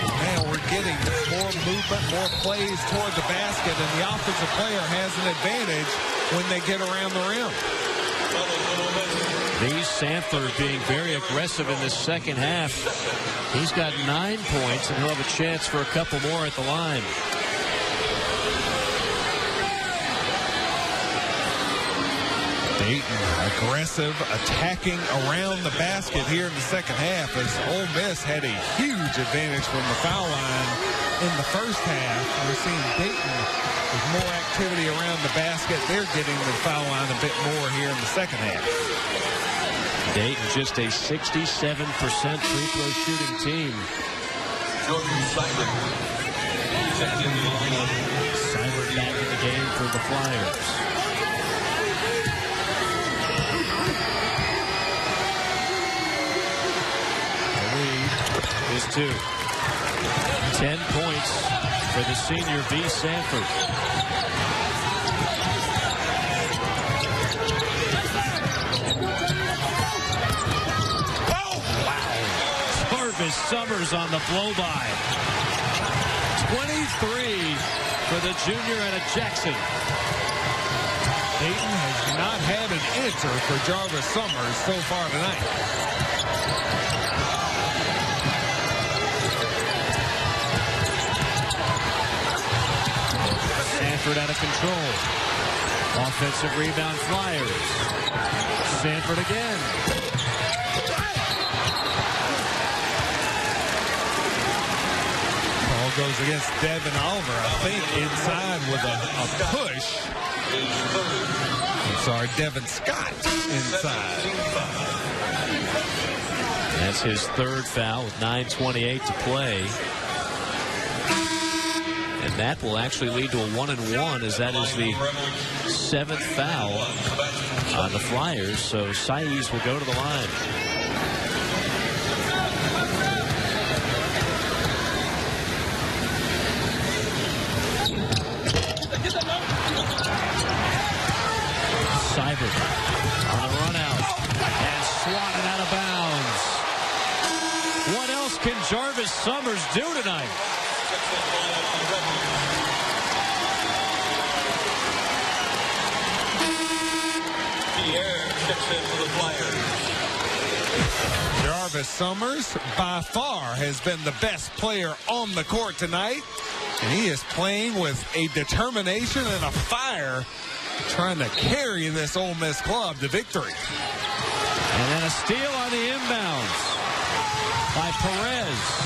Now we're getting more movement, more plays toward the basket, and the offensive player has an advantage when they get around the rim. Sanford being very aggressive in this second half. He's got 9 points, and he'll have a chance for a couple more at the line. Dayton aggressive, attacking around the basket here in the second half, as Ole Miss had a huge advantage from the foul line in the first half. We're seeing Dayton with more activity around the basket. They're getting the foul line a bit more here in the second half. Dayton just a 67% free throw shooting team. Seibert back in the game for the Flyers. Is 2. 10 points for the senior V. Sanford. Oh, wow. Jarvis Summers on the blow-by. 23 for the junior out of Jackson. Dayton has not had an answer for Jarvis Summers so far tonight. Sanford out of control. Offensive rebound, Flyers. Sanford again. Ball goes against Devin Oliver, I think, inside with a push. I'm sorry, Devin Scott inside. That's his third foul with 9:28 to play. And that will actually lead to a 1-and-1, as that is the 7th foul on the Flyers. So Saiz will go to the line. Seibert on a run out and swatted out of bounds. What else can Jarvis Summers do tonight? Jarvis Summers, by far, has been the best player on the court tonight. And he is playing with a determination and a fire, trying to carry this Ole Miss club to victory. And then a steal on the inbounds by Perez.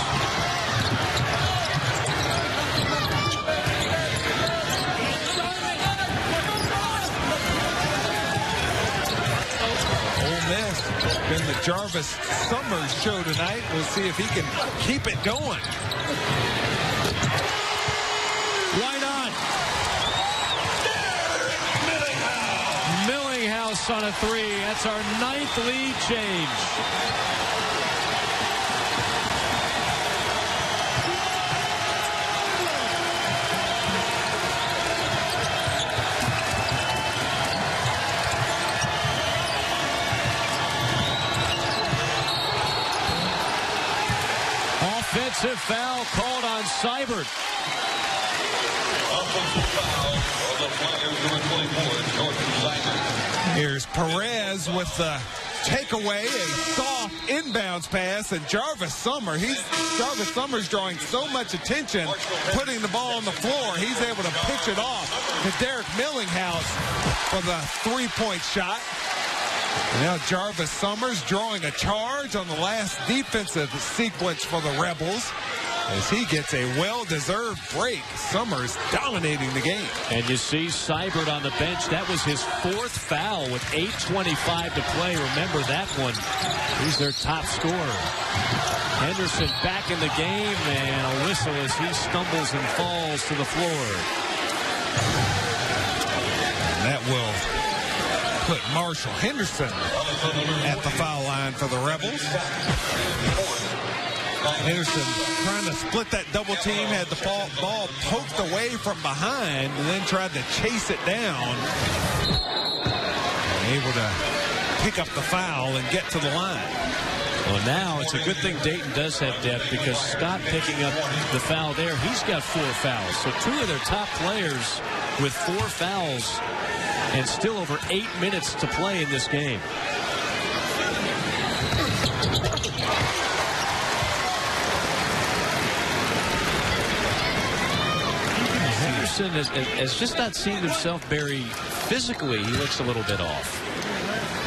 Been the Jarvis Summers show tonight. We'll see if he can keep it going. Why not? Millinghouse on a 3. That's our 9th lead change. Offensive foul called on Seibert. Offensive foul on the Flyers, number 24, Jordan Seibert. Here's Perez with the takeaway, a soft inbounds pass, and Jarvis Summers drawing so much attention, putting the ball on the floor. He's able to pitch it off to Derek Millinghouse for the three-point shot. Now Jarvis Summers drawing a charge on the last defensive sequence for the Rebels. as he gets a well-deserved break. Summers dominating the game. And you see Seibert on the bench. That was his 4th foul with 8:25 to play. Remember that one. He's their top scorer. Henderson back in the game, and a whistle as he stumbles and falls to the floor. And that will put Marshall Henderson at the foul line for the Rebels. Henderson trying to split that double team, had the ball poked away from behind, and then tried to chase it down. And able to pick up the foul and get to the line. Well, now it's a good thing Dayton does have depth, because Scott picking up the foul there, he's got 4 fouls. So 2 of their top players with 4 fouls, and still over 8 minutes to play in this game. Henderson has just not seen himself very physically. He looks a little bit off.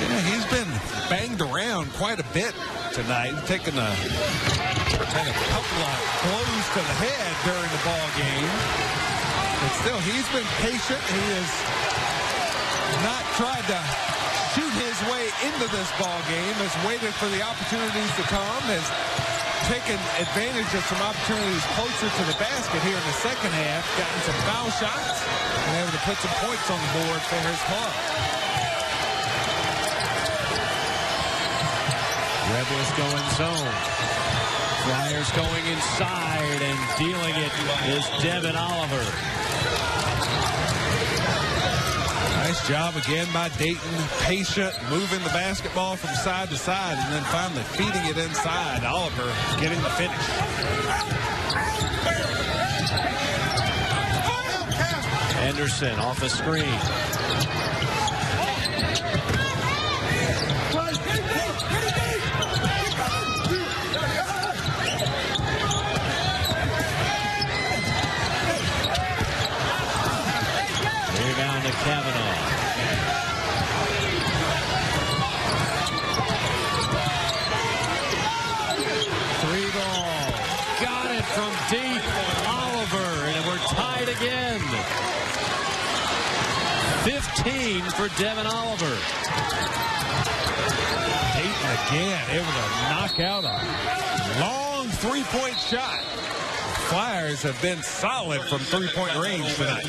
Yeah, he's been banged around quite a bit tonight, taking had a couple of blows to the head during the ball game. But still, he's been patient. He has not tried to shoot his way into this ball game. Has waited for the opportunities to come. Has taken advantage of some opportunities closer to the basket here in the second half. Gotten some foul shots and able to put some points on the board for his club. Rebels going zone. Flyers going inside, and dealing it is Devin Oliver. Nice job again by Dayton. Patient, moving the basketball from side to side, and then finally feeding it inside. Oliver getting the finish. Henderson off a screen. Rebound to Kavanaugh. Three ball. Got it from deep. Oliver, and we're tied again. 15 for Devin Oliver. Dayton again able to knock out a long three-point shot. Flyers have been solid from three-point range tonight.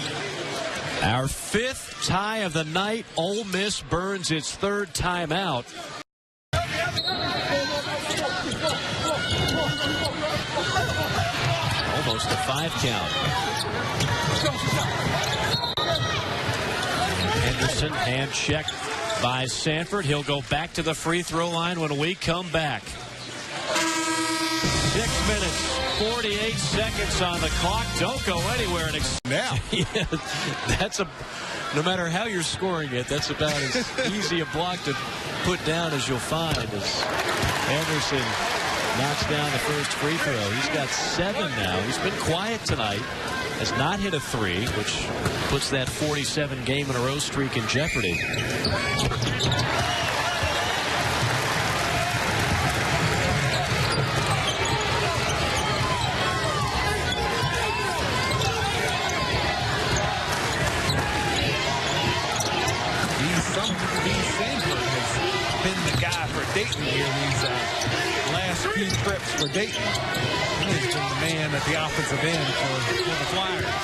Our 5th tie of the night. Ole Miss burns its 3rd timeout. Almost a 5 count. Henderson, hand checked by Sanford. He'll go back to the free throw line when we come back. 6 minutes, 48 seconds on the clock. Don't go anywhere. Now. Yeah, that's no matter how you're scoring it, that's about as easy a block to put down as you'll find. As Anderson knocks down the first free throw. He's got 7 now. He's been quiet tonight. Has not hit a 3, which puts that 47 game in a row streak in jeopardy. Dayton here these last few trips for Dayton. He has been the man at the offensive end for the Flyers.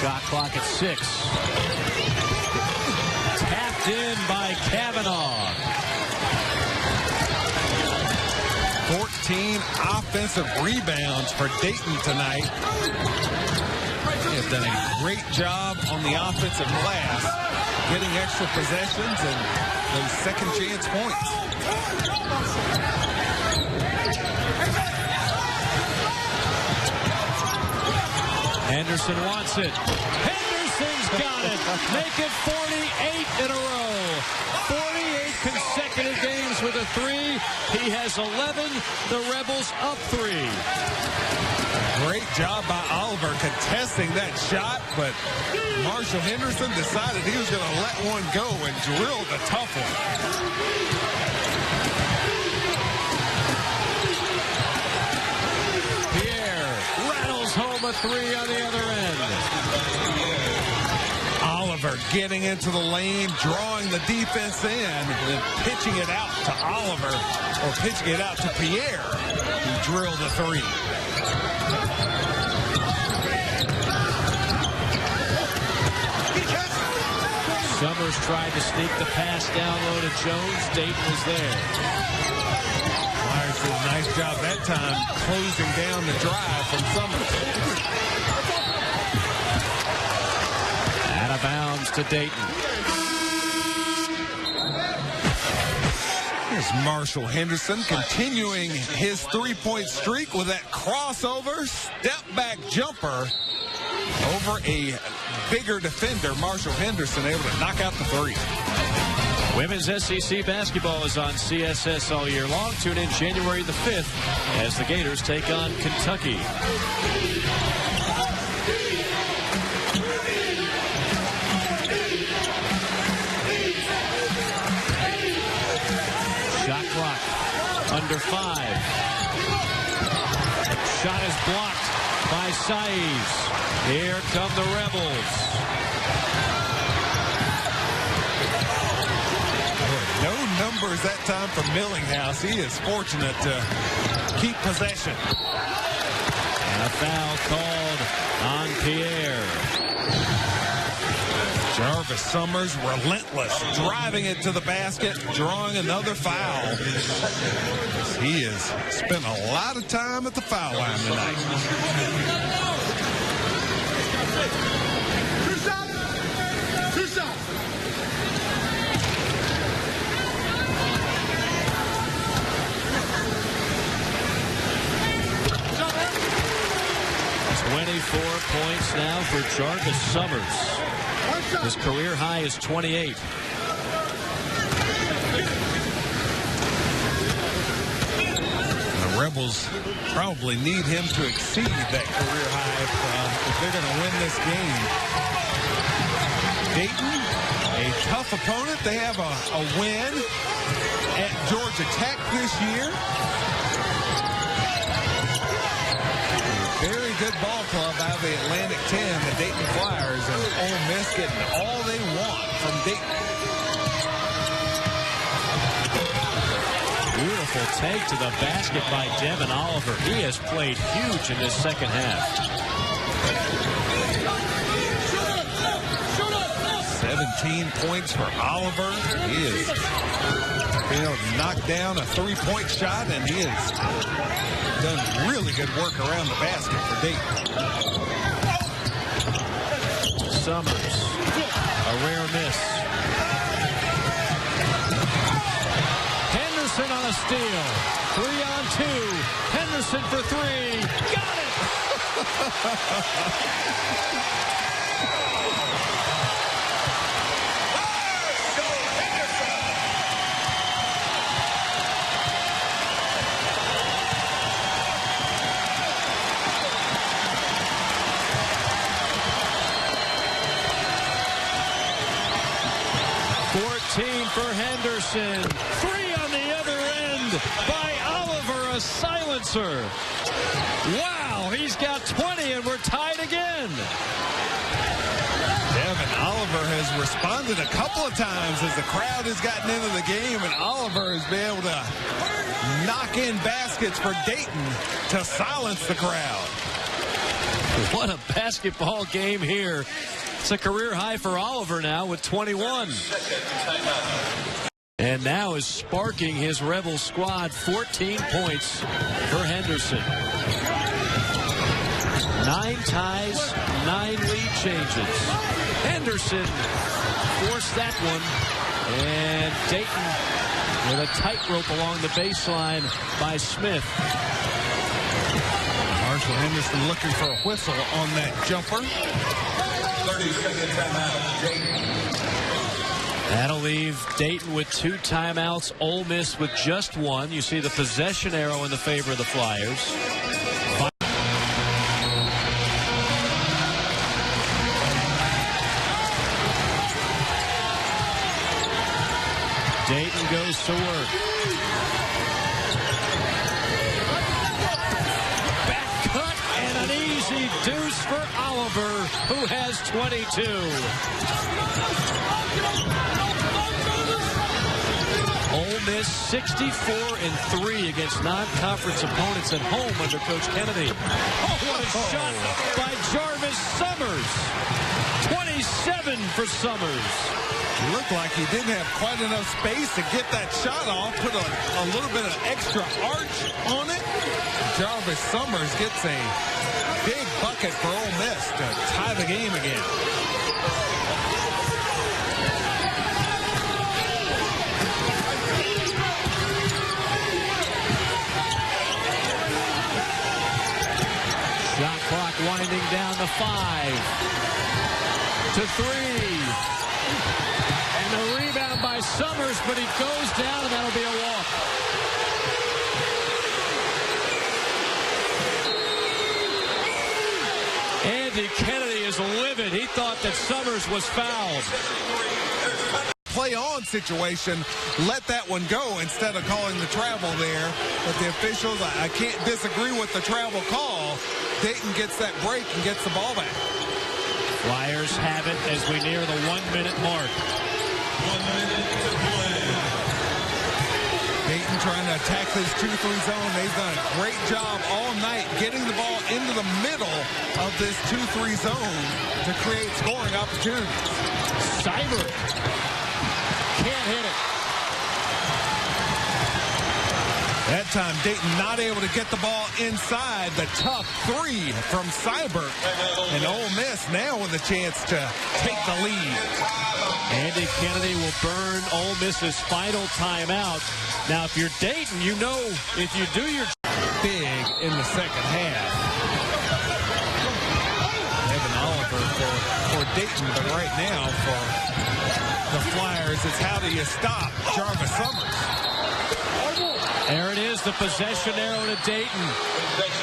Shot clock at 6. Tapped in by Kavanaugh. 14 offensive rebounds for Dayton tonight. They have done a great job on the offensive glass, getting extra possessions and those second chance points. Henderson wants it. Henderson's got it. Make it 48 in a row. 48 consecutive games with a 3. He has 11. The Rebels up 3. Great job by Oliver contesting that shot, but Marshall Henderson decided he was going to let one go and drilled a tough one. Pierre rattles home a three on the other end. Oliver getting into the lane, drawing the defense in, and pitching it out to Oliver, or pitching it out to Pierre, who drilled a three. Summers tried to sneak the pass down low to Jones. Dayton was there. Myers did a nice job that time closing down the drive from Summers. Out of bounds to Dayton. Here's Marshall Henderson continuing his three-point streak with that crossover step-back jumper over a bigger defender. Marshall Henderson able to knock out the three. Women's SEC basketball is on CSS all year long. Tune in January the 5th as the Gators take on Kentucky. Shot clock under 5. Shot is blocked by Saiz. Here come the Rebels. No numbers that time for Millinghouse. He is fortunate to keep possession. And a foul called on Pierre. Jarvis Summers relentless, driving it to the basket, drawing another foul. He has spent a lot of time at the foul line tonight. Points now for Jarvis Summers. His career high is 28. The Rebels probably need him to exceed that career high if they're going to win this game. Dayton, a tough opponent. They have a win at Georgia Tech this year. Very good ball club out of the Atlantic 10, the Dayton Flyers, and Ole Miss getting all they want from Dayton. Beautiful take to the basket by Devin Oliver. He has played huge in this second half. 17 points for Oliver. He is being able to knock down a three-point shot, and he has done really good work around the basket for Dayton. Summers, a rare miss. Henderson on a steal. 3-on-2. Henderson for three. Got it! 14 for Henderson. 3 on the other end by Oliver, a silencer. Wow, he's got 20 and we're tied again. Devin Oliver has responded a couple of times as the crowd has gotten into the game, and Oliver has been able to knock in baskets for Dayton to silence the crowd. What a basketball game here. It's a career high for Oliver now with 21. And now is sparking his Rebel squad. 14 points for Henderson. 9 ties, 9 lead changes. Henderson forced that one. And Dayton with a tightrope along the baseline by Smith. Marshall Henderson looking for a whistle on that jumper. 30-second timeout, Dayton. That'll leave Dayton with 2 timeouts. Ole Miss with just 1. You see the possession arrow in the favor of the Flyers. goes to work. Back cut and an easy deuce for Oliver, who has 22. Ole Miss 64-3 against non-conference opponents at home under Coach Kennedy. Oh, what a shot by Jarvis Summers. 27 for Summers. He looked like he didn't have quite enough space to get that shot off. Put a little bit of extra arch on it. Jarvis Summers gets a big bucket for Ole Miss to tie the game again. Shot clock winding down to 5. To 3. And the rebound by Summers, but he goes down, and that'll be a walk. Andy Kennedy is livid. He thought that Summers was fouled. Play on situation, let that one go instead of calling the travel there. But the officials, I can't disagree with the travel call. Dayton gets that break and gets the ball back. Flyers have it as we near the 1-minute mark. 1 minute to play. Dayton trying to attack this 2-3 zone. They've done a great job all night getting the ball into the middle of this 2-3 zone to create scoring opportunities. Cyber can't hit it. That time, Dayton not able to get the ball inside. The tough 3 from Cyber. And Ole Miss now with a chance to take the lead. Andy Kennedy will burn Ole Miss's final timeout. Now, if you're Dayton, you know if you do your big in the second half. Devin Oliver for Dayton, but right now for the Flyers, it's how do you stop Jarvis Summers? There it is, the possession arrow to Dayton.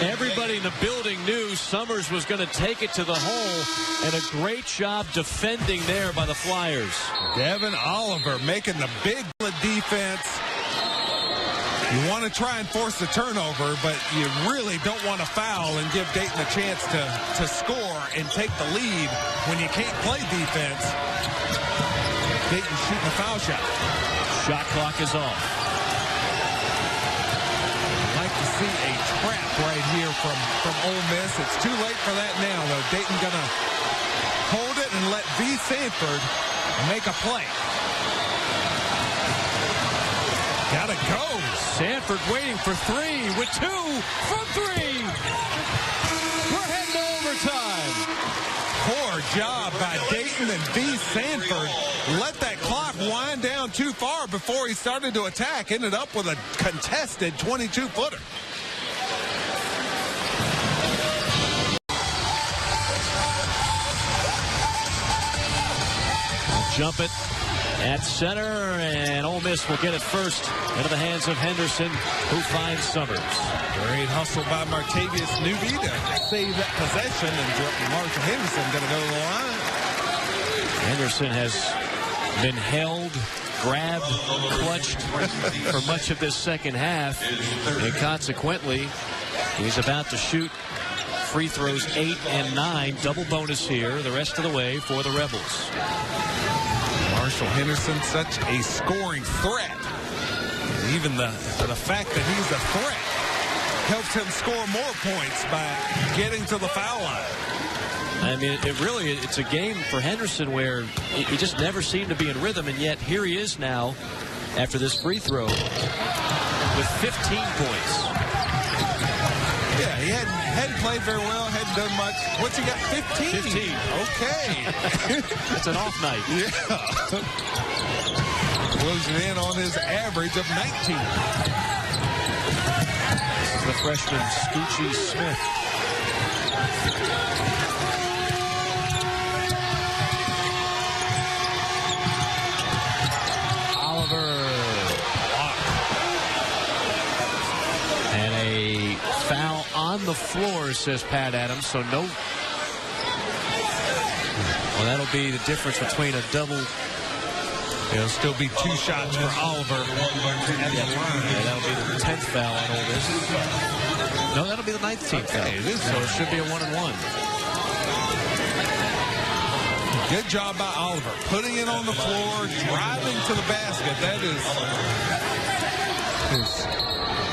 Everybody in the building knew Summers was going to take it to the hole, and a great job defending there by the Flyers. Devin Oliver making the big defense. You want to try and force the turnover, but you really don't want to foul and give Dayton a chance to score and take the lead when you can't play defense. Dayton shooting a foul shot. Shot clock is off. See a trap right here from Ole Miss. It's too late for that now, though. Dayton gonna hold it and let V. Sanford make a play. Gotta go. Sanford waiting for 3 with 2 from 3. We're heading to overtime. Poor job by Dayton and V. Sanford. Let that clock wind down too far before he started to attack. Ended up with a contested 22-footer. Jump it at center, and Ole Miss will get it first into the hands of Henderson, who finds Summers. Great hustle by Martavius Newby to save that possession, and Marshall Henderson going to go to the line. Henderson has been held, grabbed, clutched for much of this second half, and consequently, he's about to shoot free throws 8 and 9. Double bonus here the rest of the way for the Rebels. Marshall Henderson, such a scoring threat. Even the fact that he's a threat helps him score more points by getting to the foul line. I mean, it's a game for Henderson where he just never seemed to be in rhythm, and yet here he is now after this free throw with 15 points. Yeah, he hadn't played very well, hadn't done much. What's he got? 15? 15. Okay. It's an off night. Yeah. Closing in on his average of 19. This is the freshman, Scoochie Smith. Oliver. And a foul on the floor, says Pat Adams, so no. Well, that'll be the difference between a double It'll still be 2 shots for Oliver at the line. Yeah, that'll be the 10th foul on Ole Miss. No, that'll be the 19th foul. It is. So it should be a 1-and-1. Good job by Oliver. Putting it on the floor, driving to the basket. That is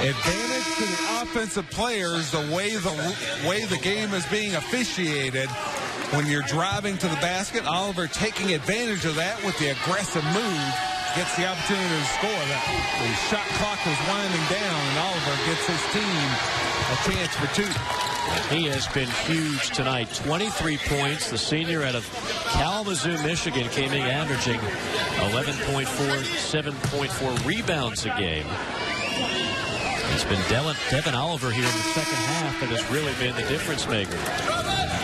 advantage to the offensive players, the way the game is being officiated. When you're driving to the basket, Oliver taking advantage of that with the aggressive move, gets the opportunity to score. That the shot clock was winding down, and Oliver gets his team a chance for 2. He has been huge tonight. 23 points. The senior out of Kalamazoo, Michigan, came in averaging 11.4, 7.4 rebounds a game. It's been Devin Oliver here in the second half that has really been the difference maker.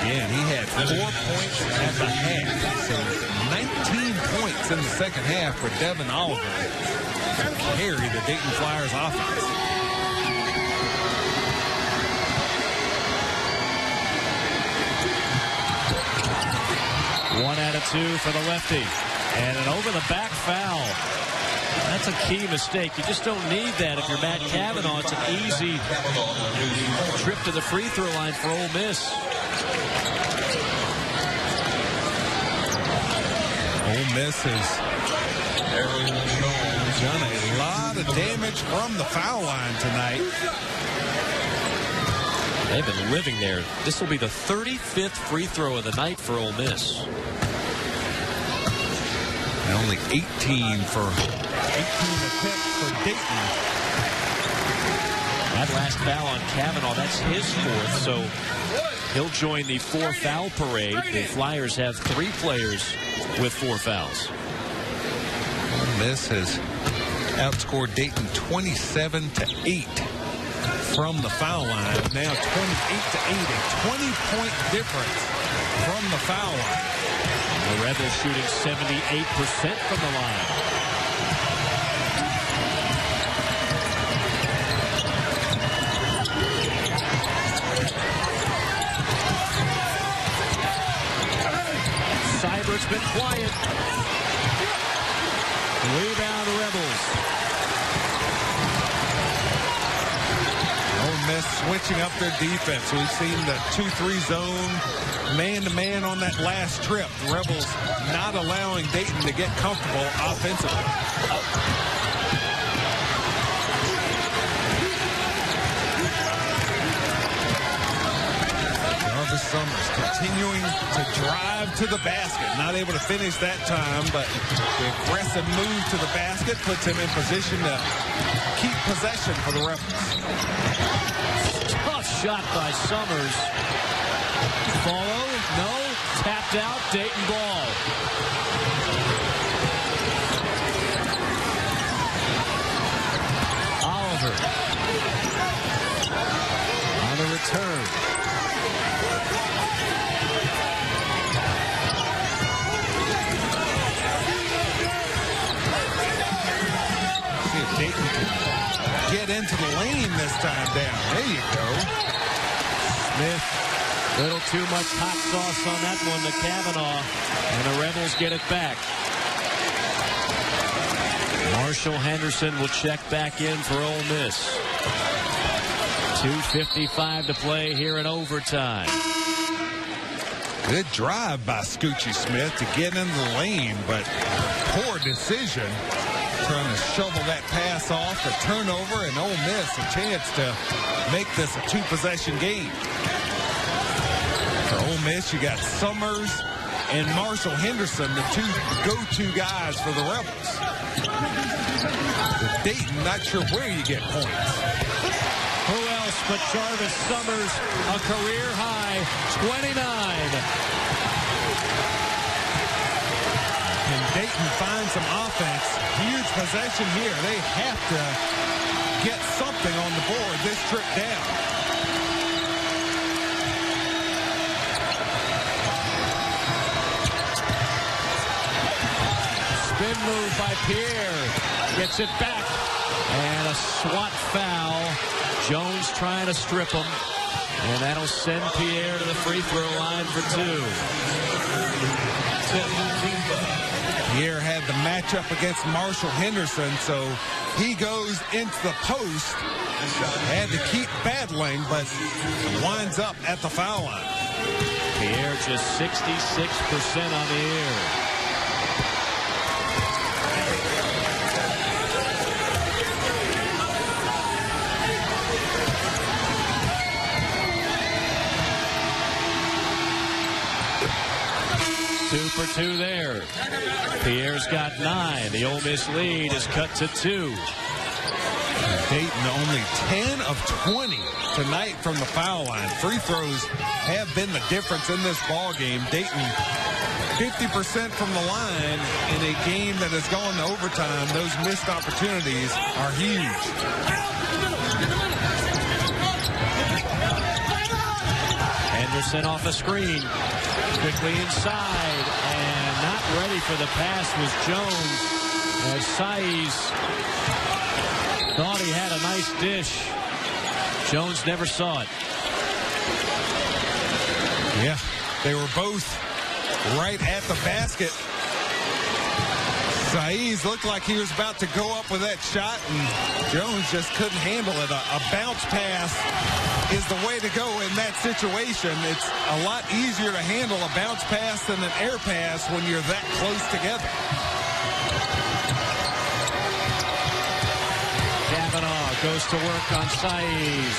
Again, he had 4 points at the half. So 19 points in the second half for Devin Oliver to carry the Dayton Flyers offense. One out of 2 for the lefty. And an over-the-back foul. That's a key mistake. You just don't need that if you're Matt Cavanaugh. It's an easy trip to the free throw line for Ole Miss. Ole Miss has done a lot of damage from the foul line tonight. They've been living there. This will be the 35th free throw of the night for Ole Miss. And only 18 attempts for Dayton. That last foul on Cavanaugh, that's his 4th, so he'll join the 4 foul parade. The Flyers have 3 players with 4 fouls. Ole Miss has outscored Dayton 27-8 from the foul line. Now 28-8, a 20-point difference from the foul line. The Rebels shooting 78% from the line. Cybert's been quiet. Rebound Rebels. Ole Miss switching up their defense. We've seen the 2-3 zone, man-to-man on that last trip. The Rebels not allowing Dayton to get comfortable offensively. Jarvis Summers continuing to drive to the basket. Not able to finish that time, but the aggressive move to the basket puts him in position to keep possession for the Rebels. Tough shot by Summers. Follow, no, tapped out, Dayton ball. Oliver on the return. See if Dayton can get into the lane this time down. There you go. Smith, little too much hot sauce on that one to Cavanaugh, and the Rebels get it back. Marshall Henderson will check back in for Ole Miss. 2:55 to play here in overtime. Good drive by Scoochie Smith to get into the lane, but poor decision. Trying to shovel that pass off, a turnover, and Ole Miss a chance to make this a 2-possession game. For Ole Miss, you got Summers and Marshall Henderson, the 2 go-to guys for the Rebels. With Dayton, not sure where you get points. Who else but Jarvis Summers, a career high 29. Can Dayton find some offense? Huge possession here. They have to get something on the board this trip down. Spin move by Pierre. Gets it back. And a swat foul. Jones trying to strip him. And that'll send Pierre to the free throw line for 2. Pierre had the matchup against Marshall Henderson, so he goes into the post. Had to keep battling, but winds up at the foul line. Pierre just 66% on the air. Two for two there. Pierre's got 9. The Ole Miss lead is cut to 2. Dayton only 10 of 20 tonight from the foul line. Free throws have been the difference in this ball game. Dayton 50% from the line in a game that has gone to overtime. Those missed opportunities are huge. Henderson off a screen. Quickly inside, and not ready for the pass was Jones, as Saiz thought he had a nice dish. Jones never saw it. Yeah, they were both right at the basket. Saiz looked like he was about to go up with that shot, and Jones just couldn't handle it. A bounce pass is the way to go in that situation. It's a lot easier to handle a bounce pass than an air pass when you're that close together. Kavanaugh goes to work on Saiz.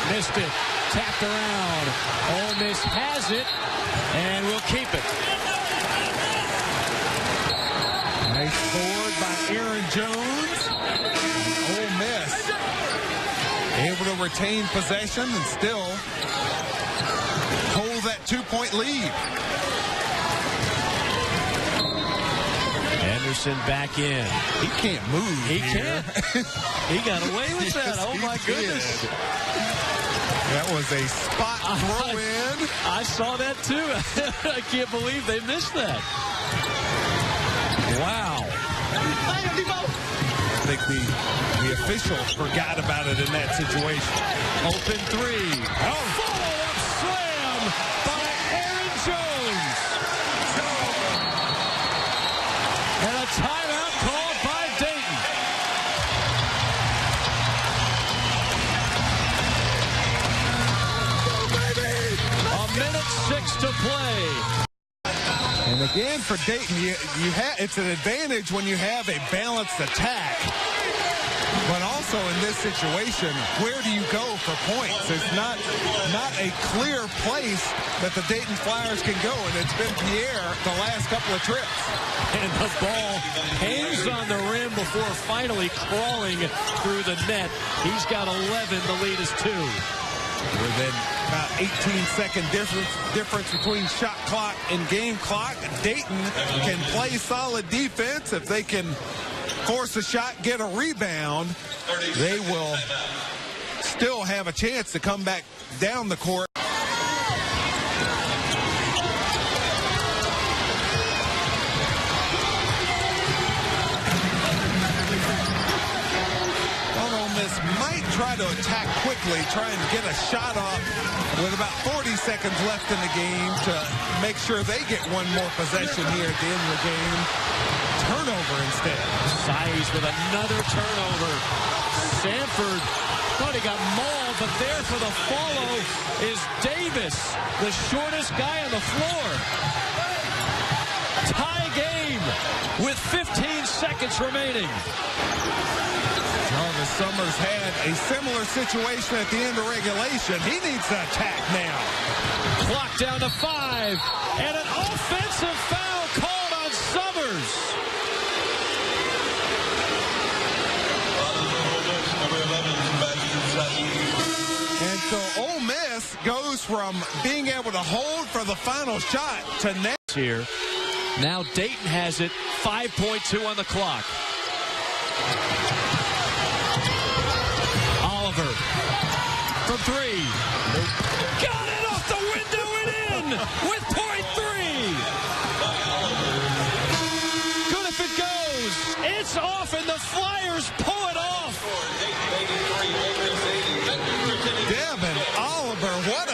Missed it. Tapped around. Ole Miss has it, and will keep it. Nice forward by Aaron Jones. Ole Miss able to retain possession and still hold that 2-point lead. Anderson back in. He can't move. He here. can't. He got away with that. Yes, Oh, my goodness. Did. That was a spot throw in. I saw that, too. I can't believe they missed that. Wow. I think the officials forgot about it in that situation. Open 3. Follow-up slam by Aaron Jones. And a timeout called by Dayton. A minute 6 to play. And again, for Dayton, it's an advantage when you have a balanced attack. But also in this situation, where do you go for points? It's not a clear place that the Dayton Flyers can go, and it's been Pierre the last couple of trips. And the ball hangs on the rim before finally crawling through the net. He's got 11. The lead is 2. Within about 18-second difference between shot clock and game clock. Dayton can play solid defense. If they can force a shot, get a rebound, they will still have a chance to come back down the court. Might try to attack quickly, try and get a shot off with about 40 seconds left in the game to make sure they get one more possession here at the end of the game. Turnover instead. Saiz with another turnover. Sanford thought he got mauled, but there for the follow is Davis, the shortest guy on the floor. Tie game with 15 seconds remaining. Jarvis Summers had a similar situation at the end of regulation. He needs to attack now. Clock down to 5, and an offensive foul called on Summers. And so Ole Miss goes from being able to hold for the final shot to next here. Now Dayton has it. 5.2 on the clock. Oliver from 3. Got it off the window and in with .3. Good if it goes. It's off and the Flyers pull it off. Devin Oliver, what